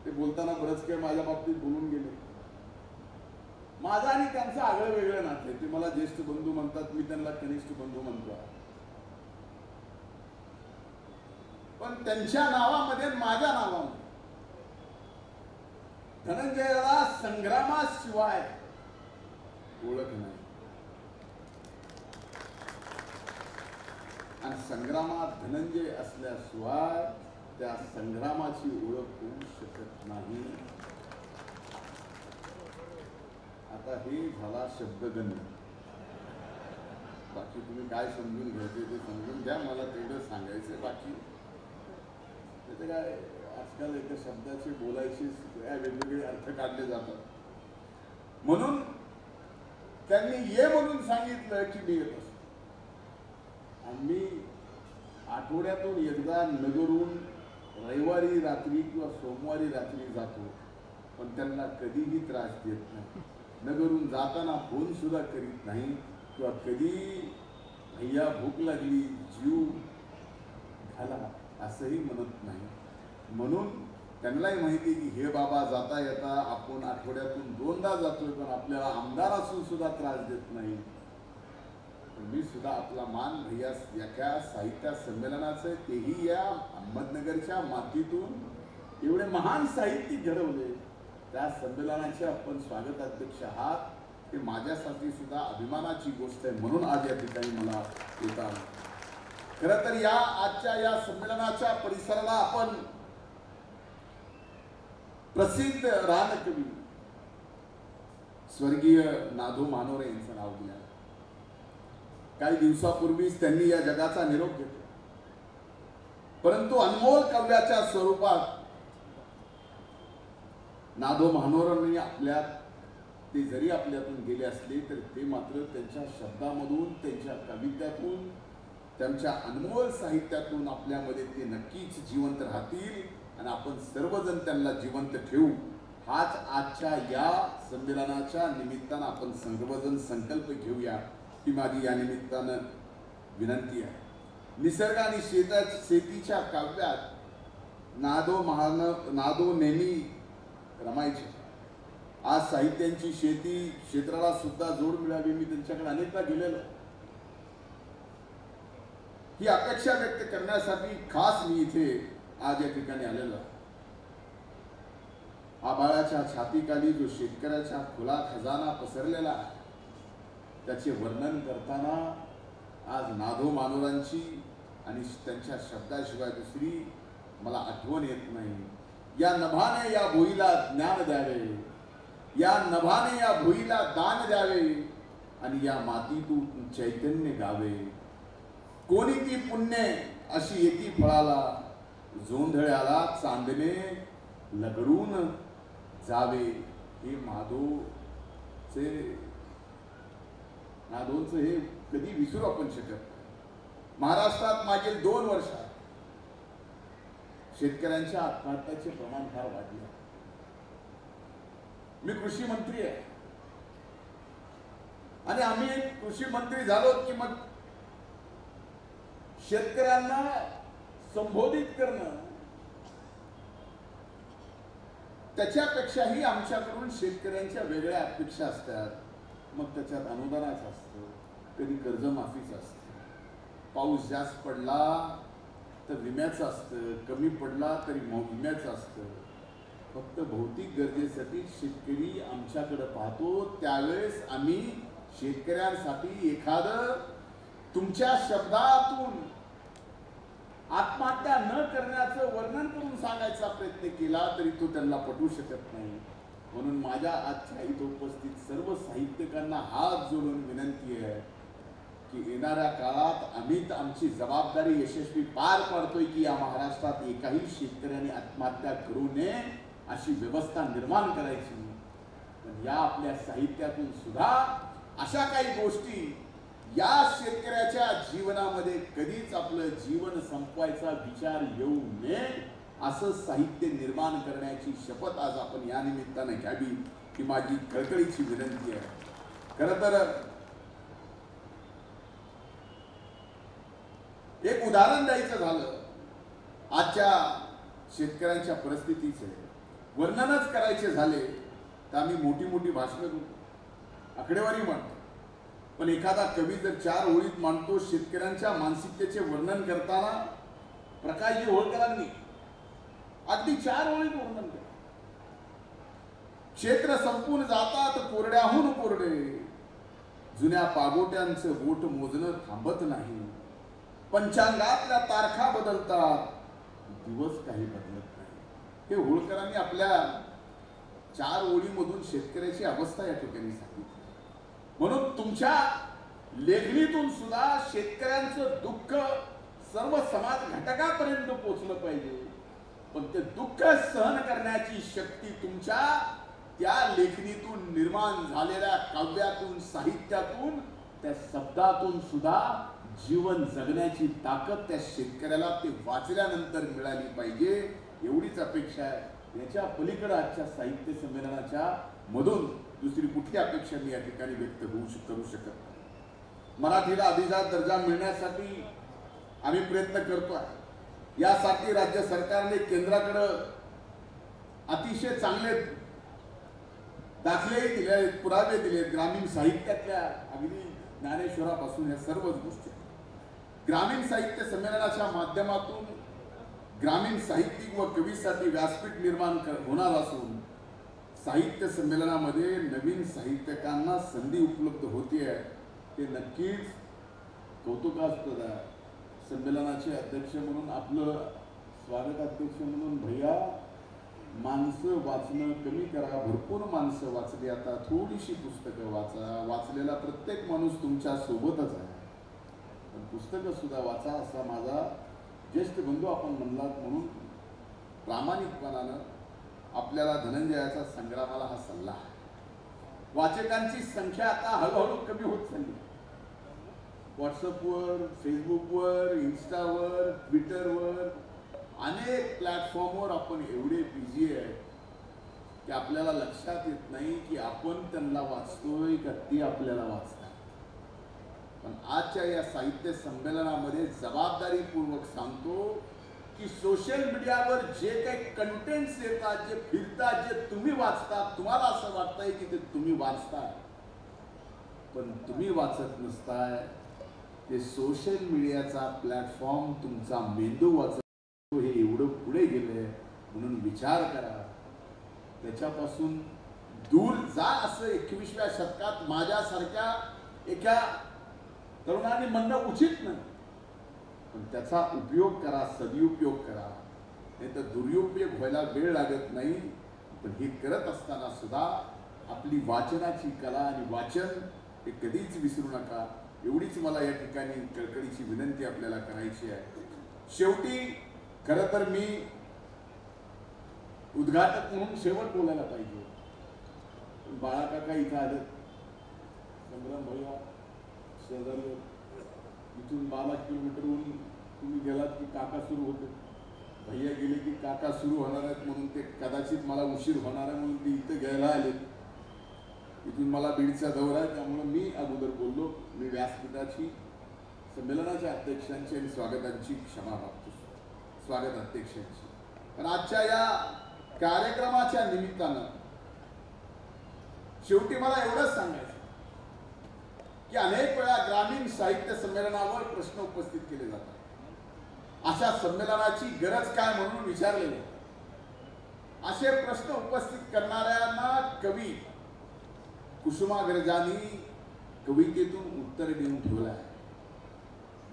ते बोलताना बरंच काही माझ्या बाबतीत बोलून गेले. माझा आणि त्यांचं आगळं वेगळं नातं आहे. ते मला ज्येष्ठ बंधू म्हणतात, मी त्यांना कनिष्ठ बंधू म्हणतो. पण त्यांच्या नावामध्ये माझ्या नावामध्ये धनंजयाला संग्रामाशिवाय ओळख नाही आणि संग्रामात धनंजय असल्याशिवाय त्या संग्रामाची ओळख होऊ शकत नाही. आता हे झाला शब्दगंध. बाकी तुम्ही काय समजून घ्यायचे ते समजून घ्या, मला तेवढं सांगायचं. बाकी त्याचे काय आजकाल एका शब्दाचे बोलायचे वेगवेगळे अर्थ काढले जातात. म्हणून त्यांनी ये म्हणून सांगितलं की मी येत असतो. आम्ही आठवड्यातून एकदा नगरून रविवारी रात्री किंवा सोमवारी रात्री जातो, पण त्यांना कधीही त्रास देत नाही. नगरून जाताना फोन सुद्धा करीत नाही किंवा कधी भैया भूक लागली जीव घाला असंही म्हणत नाही. म्हणून त्यांनाही माहिती की हे बाबा जाता येता आपण आठवड्यातून 2दा जातोय, पण आपल्याला आमदार असून सुद्धा त्रास देत नाही. मी सुद्धा आपला मान भैया या साहित्य संमेलनाचं, तेही या अहमदनगरच्या मातीतून एवढे महान साहित्यिक घडवले, त्या संमेलनाचे आपण स्वागताध्यक्ष आहात. हे माझ्यासाठी सुद्धा अभिमानाची गोष्ट आहे. म्हणून आज या ठिकाणी मला येता. खरं तर या आजच्या या संमेलनाच्या परिसराला आपण प्रसिद्ध रानकवी स्वर्गीय नादो मानोरे यांचं नाव दिलं. काही दिवसापूर्वीच त्यांनी या जगाचा निरोप घेतला, परंतु अनमोल काव्याच्या स्वरूपात नादो मानोरेंनी ते जरी आपल्यातून गेले असले तर ते मात्र त्यांच्या शब्दामधून, त्यांच्या कवित्यातून, त्यांच्या अनमोल साहित्यातून आपल्यामध्ये ते नक्कीच जिवंत राहतील आणि आपण सर्वजण त्यांना जिवंत ठेवू. हाच आजच्या या संमेलनाच्या निमित्तानं आपण सर्वजण संकल्प घेऊया ही माझी या निमित्तानं विनंती आहे. निसर्ग आणि शेतीच्या काव्यात नादो नेहमी रमायचे. आज साहित्यांची शेती क्षेत्राला सुद्धा जोड मिळावी. मी त्यांच्याकडे अनेकदा गेलेलो. ही अपेक्षा व्यक्त करण्यासाठी खास मी इथे आज या ठिकाणी आलेलो. आभाळाच्या छातीखाली जो शेतकऱ्याचा खुला खजाना पसरलेला आहे, त्याचे वर्णन करताना आज नादो मानोरांची आणि त्यांच्या शब्दाशिवाय दुसरी मला आठवण येत नाही. या नभाने या भुईला ज्ञान द्यावे, या नभाने या भुईला दान द्यावे आणि या मातीतून चैतन्य गावे. कोणी ती पुण्य अशी येती फळाला, जोंधळ्याला चांदणे लगडून जावे. हे नादोंचं हे कधी विसरू आपण शकत नाही. महाराष्ट्रात मागील 2 वर्षात शेतकऱ्यांच्या आत्महत्याचे प्रमाण फार वाढले. मी कृषी मंत्री आहे आणि आम्ही कृषी मंत्री झालो की मग शेतकऱ्यांना संबोधित करणं, त्याच्यापेक्षाही आमच्याकडून शेतकऱ्यांच्या वेगळ्या अपेक्षा असतात. मग त्याच्यात अनुदानाचं असतं, कधी कर्जमाफीचं असतं. पाऊस जास्त पडला तर तर विम्याचं असतं, कमी पडला तरी विम्याचं असतं. फक्त भौतिक गरजेसाठी शेतकरी आमच्याकडे पाहतो. त्यावेळेस आम्ही शेतकऱ्यांसाठी एखादं तुमच्या शब्दातून आत्महत्या न करण्याचं वर्णन करून सांगायचा प्रयत्न केला तरी तो त्यांना पटवू शकत नाही. म्हणून माझ्या आजच्या इथं उपस्थित सर्व साहित्यिकांना हात जोडून विनंती आहे की येणाऱ्या काळात आम्ही आमची जबाबदारी यशस्वी पार पाडतोय की या महाराष्ट्रात एकाही शेतकऱ्याने आत्महत्या करू नये अशी व्यवस्था निर्माण करायची. पण या आपल्या साहित्यातून सुद्धा अशा काही गोष्टी या शेतकऱ्याच्या जीवनामध्ये कधीच आपलं जीवन संपवायचा विचार येऊ नये असं साहित्य निर्माण करण्याची शपथ आज आपण या निमित्तानं घ्यावी ही माझी कळकळीची विनंती आहे. खरं तर एक उदाहरण द्यायचं झालं आजच्या शेतकऱ्यांच्या परिस्थितीचे वर्णनच करायचे झाले तर आम्ही मोठी मोठी भाषणं करू, आकडेवारी मांडतो. पण एखादा कवी जर 4 ओळीत मांडतो शेतकऱ्यांच्या मानसिकतेचे वर्णन करताना प्रकाशजी होळकरांनी अगदी 4 ओळीत वर्णन केलं. क्षेत्र संपून जातात कोरड्याहून कोरडे, जुन्या पागोट्यांचं बोट मोजणं थांबत नाही. पंचांगातल्या तारखा बदलतात, दिवस काही बदलत नाही. हे होळकरांनी आपल्या 4 ओळीमधून शेतकऱ्याची अवस्था या ठिकाणी सांगितली. म्हणून तुमच्या लेखणीतून सुद्धा शेतकऱ्यांचं दुःख सर्व समाज घटकापर्यंत पोहोचलं पाहिजे. पण ते दुःख सहन करण्याची शक्ती तुमच्या त्या लेखणीतून निर्माण झालेल्या काव्यातून, साहित्यातून, त्या शब्दातून सुद्धा जीवन जगण्याची ताकद त्या शेतकऱ्याला ते वाचल्यानंतर मिळाली पाहिजे एवढीच अपेक्षा आहे. याच्या पलीकडे आजच्या साहित्य संमेलनाच्या मधून दुसरी कुठली अपेक्षा मी या ठिकाणी व्यक्त करू शकत नाही. मराठीला अभिजात दर्जा मिळण्यासाठी आम्ही प्रयत्न करतोय. यासाठी राज्य सरकारने केंद्राकडे अतिशय चांगले दाखलेही दिले आहेत, पुरावे दिले आहेत. ग्रामीण साहित्यातल्या अगदी ज्ञानेश्वरापासून या सर्वच गोष्टी ग्रामीण साहित्य संमेलनाच्या माध्यमातून ग्रामीण साहित्यिक व कवीसाठी व्यासपीठ निर्माण होणार असून साहित्य संमेलनामध्ये नवीन साहित्यकांना संधी उपलब्ध होते आहे. ते नक्कीच कौतुकास्पद आहे. संमेलनाचे अध्यक्ष म्हणून आपलं स्वागताध्यक्ष म्हणून भैया माणसं वाचणं कमी करा. भरपूर माणसं वाचली, आता थोडीशी पुस्तकं वाचा. वाचलेला प्रत्येक माणूस तुमच्या सोबतच आहे, पण पुस्तकं सुद्धा वाचा असा माझा ज्येष्ठ बंधू आपण म्हणलात म्हणून प्रामाणिकपणानं आपल्याला धनंजयाचा संग्रामाला हा सल्ला आहे. वाचकांची संख्या आता हळूहळू कमी होत चालली. व्हॉट्सअपवर, फेसबुकवर, इन्स्टावर, ट्विटरवर अनेक प्लॅटफॉर्मवर आपण एवढे बिझी आहे की आपल्याला लक्षात येत नाही की आपण त्यांना वाचतोय का ते आपल्याला वाचतात. पण आजच्या या साहित्य संमेलनामध्ये जबाबदारीपूर्वक सांगतो की सोशल मीडियावर जे काही कंटेंट्स येतात, जे फिरतात, जे तुम्ही वाचतात, तुम्हाला असं वाटतंय की ते तुम्ही वाचताय, पण तुम्ही वाचत नसताय. ते सोशल मीडियाचा प्लॅटफॉर्म तुमचा मेंदू वाचतो. हे एवढं पुढे गेलंय म्हणून विचार करा, त्याच्यापासून दूर जा. असं 21व्या शतकात माझ्यासारख्या एका तरुणाने म्हणणं उचित नाही, पण त्याचा उपयोग करा, सदुपयोग करा. नाही तर दुरुपयोग व्हायला वेळ लागत नाही. पण हे करत असताना सुद्धा आपली वाचनाची कला आणि वाचन हे कधीच विसरू नका. एवढीच मला या ठिकाणी कळकळीची विनंती आपल्याला करायची आहे. शेवटी खरं तर मी उद्घाटक म्हणून शेवट बोलायला पाहिजे. बाळा काका इथं आले, संग्राम भैया शेजारी, इथून 12 किलोमीटरहून तुम्ही गेलात की काका सुरू होते, भैया गेले की काका सुरू होणार आहेत म्हणून ते कदाचित मला उशीर होणार आहे म्हणून ते इथं घ्यायला आले. इथून मला बीडचा दौरा आहे त्यामुळे मी अगोदर बोललो. मी व्यासपीठाची संमेलनाच्या अध्यक्षांची आणि स्वागतांची क्षमा मागतो, स्वागत अध्यक्षांची. पण आजच्या या कार्यक्रमाच्या निमित्तानं शेवटी मला एवढंच सांगायचं की अनेक वेळा ग्रामीण साहित्य संमेलनावर प्रश्न उपस्थित केले जातात. अशा संमेलनाची गरज काय म्हणून विचारलेले असे प्रश्न उपस्थित करणाऱ्यांना कवी कुसुमाग्रजांनी कवितेतून उत्तर देऊन ठेवलं आहे.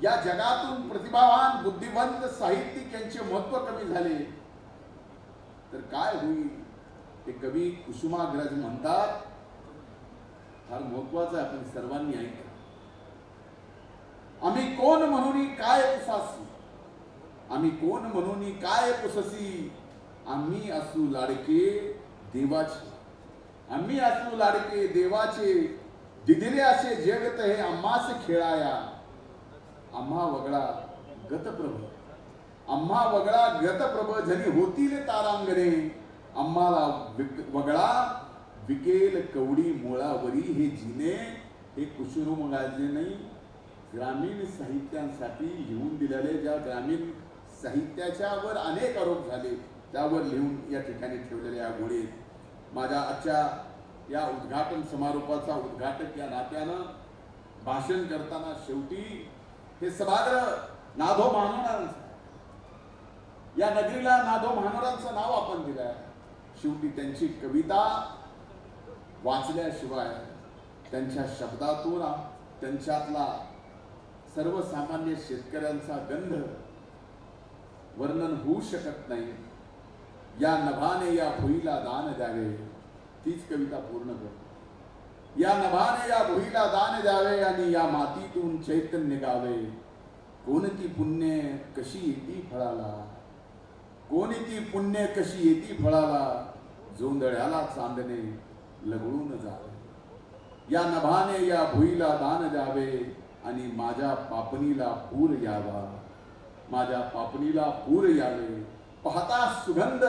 या जगातून प्रतिभावान बुद्धिवंत साहित्यिक यांचे महत्व कमी झाले तर काय होईल ते कवी कुसुमाग्रज म्हणतात. फार महत्वाचं आहे, आपण सर्वांनी ऐका. आम्ही कोण म्हणून काय पुसासी, आम्ही कोण म्हणून काय पुससी, आम्ही असू लाडके देवाचे, आम्ही असू लाडके देवाचे, दिदिले असे जगत हे आम्हास खेळाया, आम्हा वगळा गतप्रभ, आम्हा वगळा गतप्रभ, जनी होतील तारांगणे, आम्हाला वगळा विकेल कवडी मुळावरी हे जिने. हे कुसुमाग्रजांनी ग्रामीण साहित्यांसाठी लिहून दिलेले, ज्या ग्रामीण साहित्याच्या वर अनेक आरोप झाले त्यावर लिहून या ठिकाणी ठेवलेले या गोळी. माझ्या आजच्या या उद्घाटन समारोपाचा उद्घाटक या नात्यानं भाषण करताना शेवटी हे सभागृह नाधो महानोरांचं, या नगरीला नाधो महानोरांचं नाव आपण दिलं आहे. शेवटी त्यांची कविता वाचल्याशिवाय त्यांच्या शब्दातून त्यांच्यातला सर्वसामान्य शेतकऱ्यांचा गंध वर्णन होऊ शकत नाही. या नभाने या भुईला दान द्यावे, तीच कविता पूर्ण करतो. या नभाने या भुईला दान द्यावे आणि या मातीतून चैतन्य गावे. कोणती पुण्य कशी येती फळाला, कोणती पुण्य कशी येती फळाला, जोंधळ्याला चांदणे लगळून जावे. या नभाने या भुईला दान द्यावे आणि माझ्या पापणीला पूर यावा, माझ्या पापणीला पूर यावे. पाहता सुगंध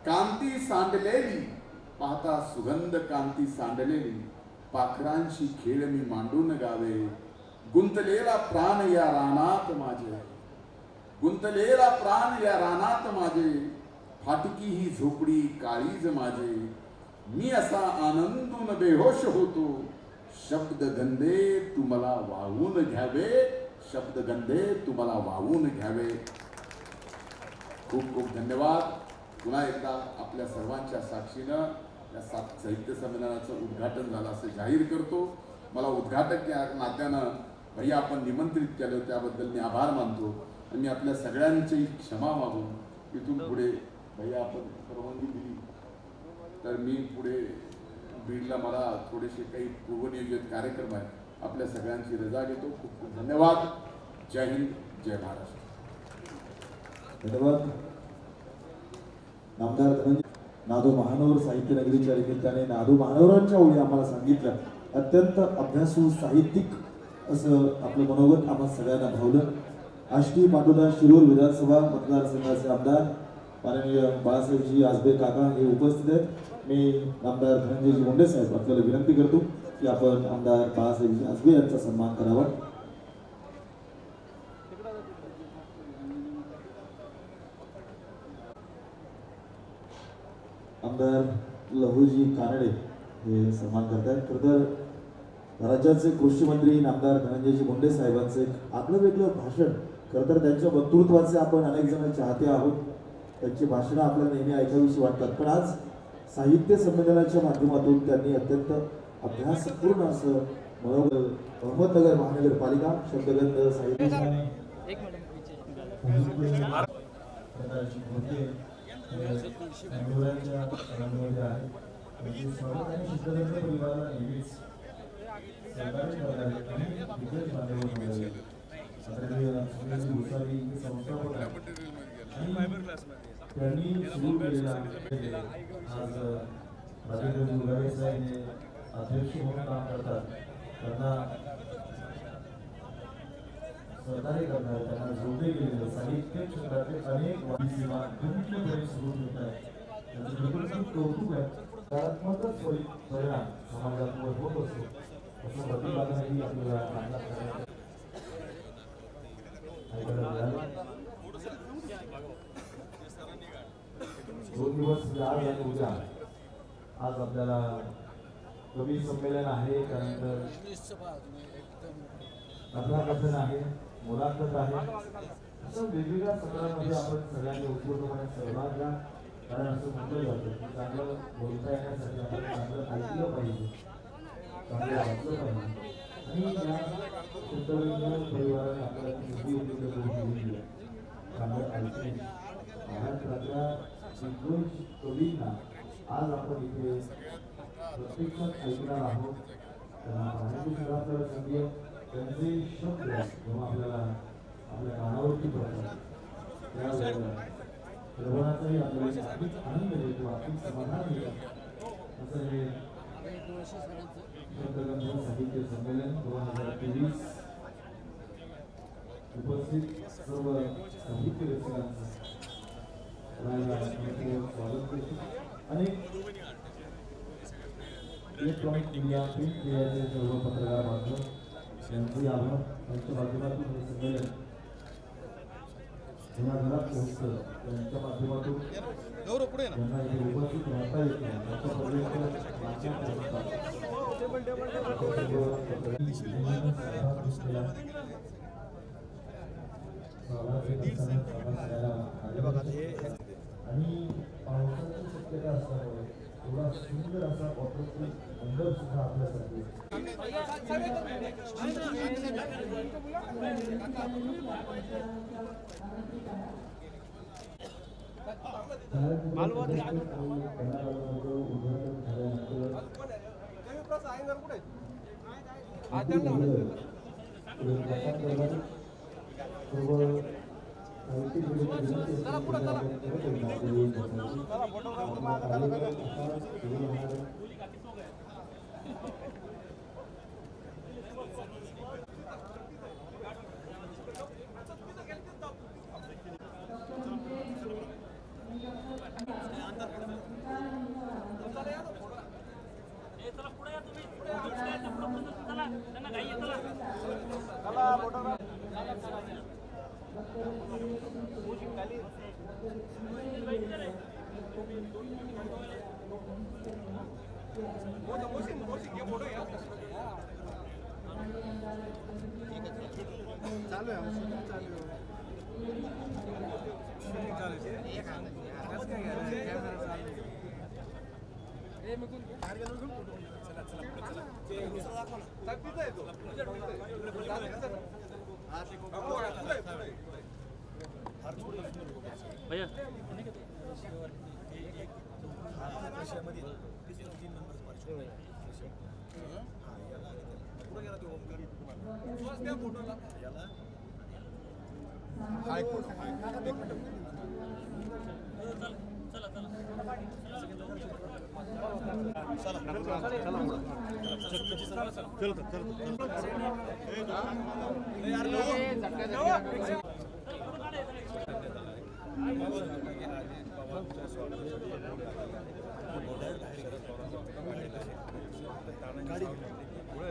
कांती सांडलेली, पाहता सुगंध कांती सांडलेली, पाखरांची खेळ मी मांडून गावे. गुंतलेला प्राण या रानात माझे, गुंतलेला प्राण या रानात माझे, फाटकी ही झोपडी काळीज माझे. मी असा आनंदून बेहोश होतो, शब्द गंधे तुम्हाला वाहून घ्यावे, शब्द गंधे तुम्हाला वाहून घ्यावे. खूप खूप धन्यवाद. पुन्हा एकदा आपल्या सर्वांच्या साक्षीनं या साहित्य संमेलनाचं उद्घाटन झालं असं जाहीर करतो. मला उद्घाटक या नात्यानं भैया आपण निमंत्रित केलं त्याबद्दल मी आभार मानतो आणि मी आपल्या सगळ्यांची क्षमा मागून इथून पुढे भैया आपण परवानगी दिली तर मी पुढे बीडला मला थोडेसे काही पूर्वनियोजित कार्यक्रम आहेत, आपल्या सगळ्यांची रजा घेतो. खूप खूप धन्यवाद. जय हिंद, जय महाराष्ट्र. धन्यवाद. नामदार धनंजय नादो महानोर साहित्य नगरीच्या निमित्ताने नादो महानोरांच्या ओळी आम्हाला सांगितलं. अत्यंत अभ्यासू साहित्यिक असं आपलं मनोगत आम्हाला सगळ्यांना भावलं. आष्टी पाटोदा शिरूर विधानसभा मतदारसंघाचे आमदार माननीय बाळासाहेबजी आजबे काका हे उपस्थित आहेत. मी आमदार धनंजयजी मुंडे साहेब आपल्याला विनंती करतो की आपण आमदार बाळासाहेबजी आजबे यांचा सन्मान करावा. आमदार लहूजी कानडे हे सन्मान करतात. खरं तर राज्याचे कृषी मंत्री आमदार धनंजयजी मुंडे साहेबांचं एक आपलं वेगळं भाषण, खरं तर त्यांच्या वक्तृत्वाचे आपण अनेक जण चाहते आहोत. त्यांची भाषणं आपल्याला नेहमी ऐकावीशी वाटतात, पण आज साहित्य संमेलनाच्या माध्यमातून त्यांनी अत्यंत अभ्यासपूर्ण असं मनोगत अहमदनगर महानगरपालिका शब्दगंध साहित्य त्यांनी सुरू केलेला आज राजेंद्र मुलारे साहेब हे अध्यक्ष म्हणून काम करतात. त्यांना सहकार्य करणार, त्यांना जोडले गेलेले साहित्य क्षेत्रातले अनेक वादीसीमा पूर्णपणे सुरू होत आहेत. त्याचं खरोखर कौतुक आहे. सकारात्मकच परिणाम समाजात होत असतो असं प्रतिपादनही आपल्याला ऐकायला मिळालं. 2 दिवस आज आणि उद्या आज आपल्याला कवी संमेलन आहे, त्यानंतर कथाकथन आहे, मुलाखत आहे. असं वेगवेगळ्या सत्रामध्ये आपण सगळ्यांनी उत्स्फूर्तपणे सहभाग घ्या. कारण असं म्हटलं जातं की चांगलं बोलता येण्यासाठी आपण चांगलं ऐकलं पाहिजे, चांगलं वाचलं पाहिजे. आणि या शब्दविंद परिवाराने आपल्याला मोठी उपलब्ध करून दिली आहे. चांगलं ऐकणे महाराष्ट्रातल्या दिग्गज कवींना आज आपण इथे प्रत्यक्षात ऐकणार आहोत. त्यांना पाहण्याची सुद्धा आपल्याला संधी आहे. त्यांचे शब्द जेव्हा आपल्याला आपल्या कानावरती पडतात त्यावेळेला श्रवणाचाही आपल्याला अधिक आनंद मिळतो, अधिक समाधान मिळतं. असं हे शब्दगंध साहित्य संमेलन 2023 उपस्थित सर्व साहित्य रसिकांचं स्वागत करतो. आणि इलेक्ट्रॉनिक मीडिया प्रिंट मीडियाचे सर्व पत्रकार बांधव यांचे आभार. त्यांच्या माध्यमातून हे संमेलन घराघरात पोहोचतं. त्यांच्या माध्यमातून त्यांना इथे उपस्थित राहता येत नाही आणि पावसाची शक्यता असल्यामुळे थोडा सुंदर असा वॉटरप्रूफ अंदर सुद्धा आपल्यासाठी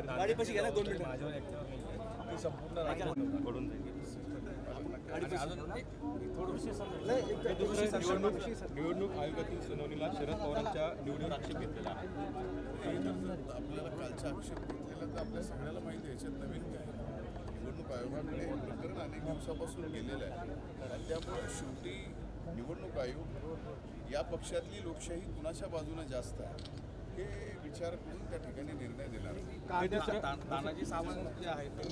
गाडी पशी गेला 2 मिनिट संपूर्ण पडून निवडणूक आयोगातील सुनावणीला शरद पवारांच्या निवडीवर आक्षेप घेतलेला आहे. आपल्याला कालचा आक्षेप घेतलेला तर आपल्या सगळ्याला माहिती आहे. याच्यात नवीन काय निवडणूक आयोगाकडे प्रकरण अनेक दिवसापासून गेलेलं आहे आणि त्यामुळे शेवटी निवडणूक आयोग या पक्षातली लोकशाही कुणाच्या बाजूने जास्त आहे हे विचार करून त्या ठिकाणी निर्णय देणार. तानाजी सावंत जे आहेत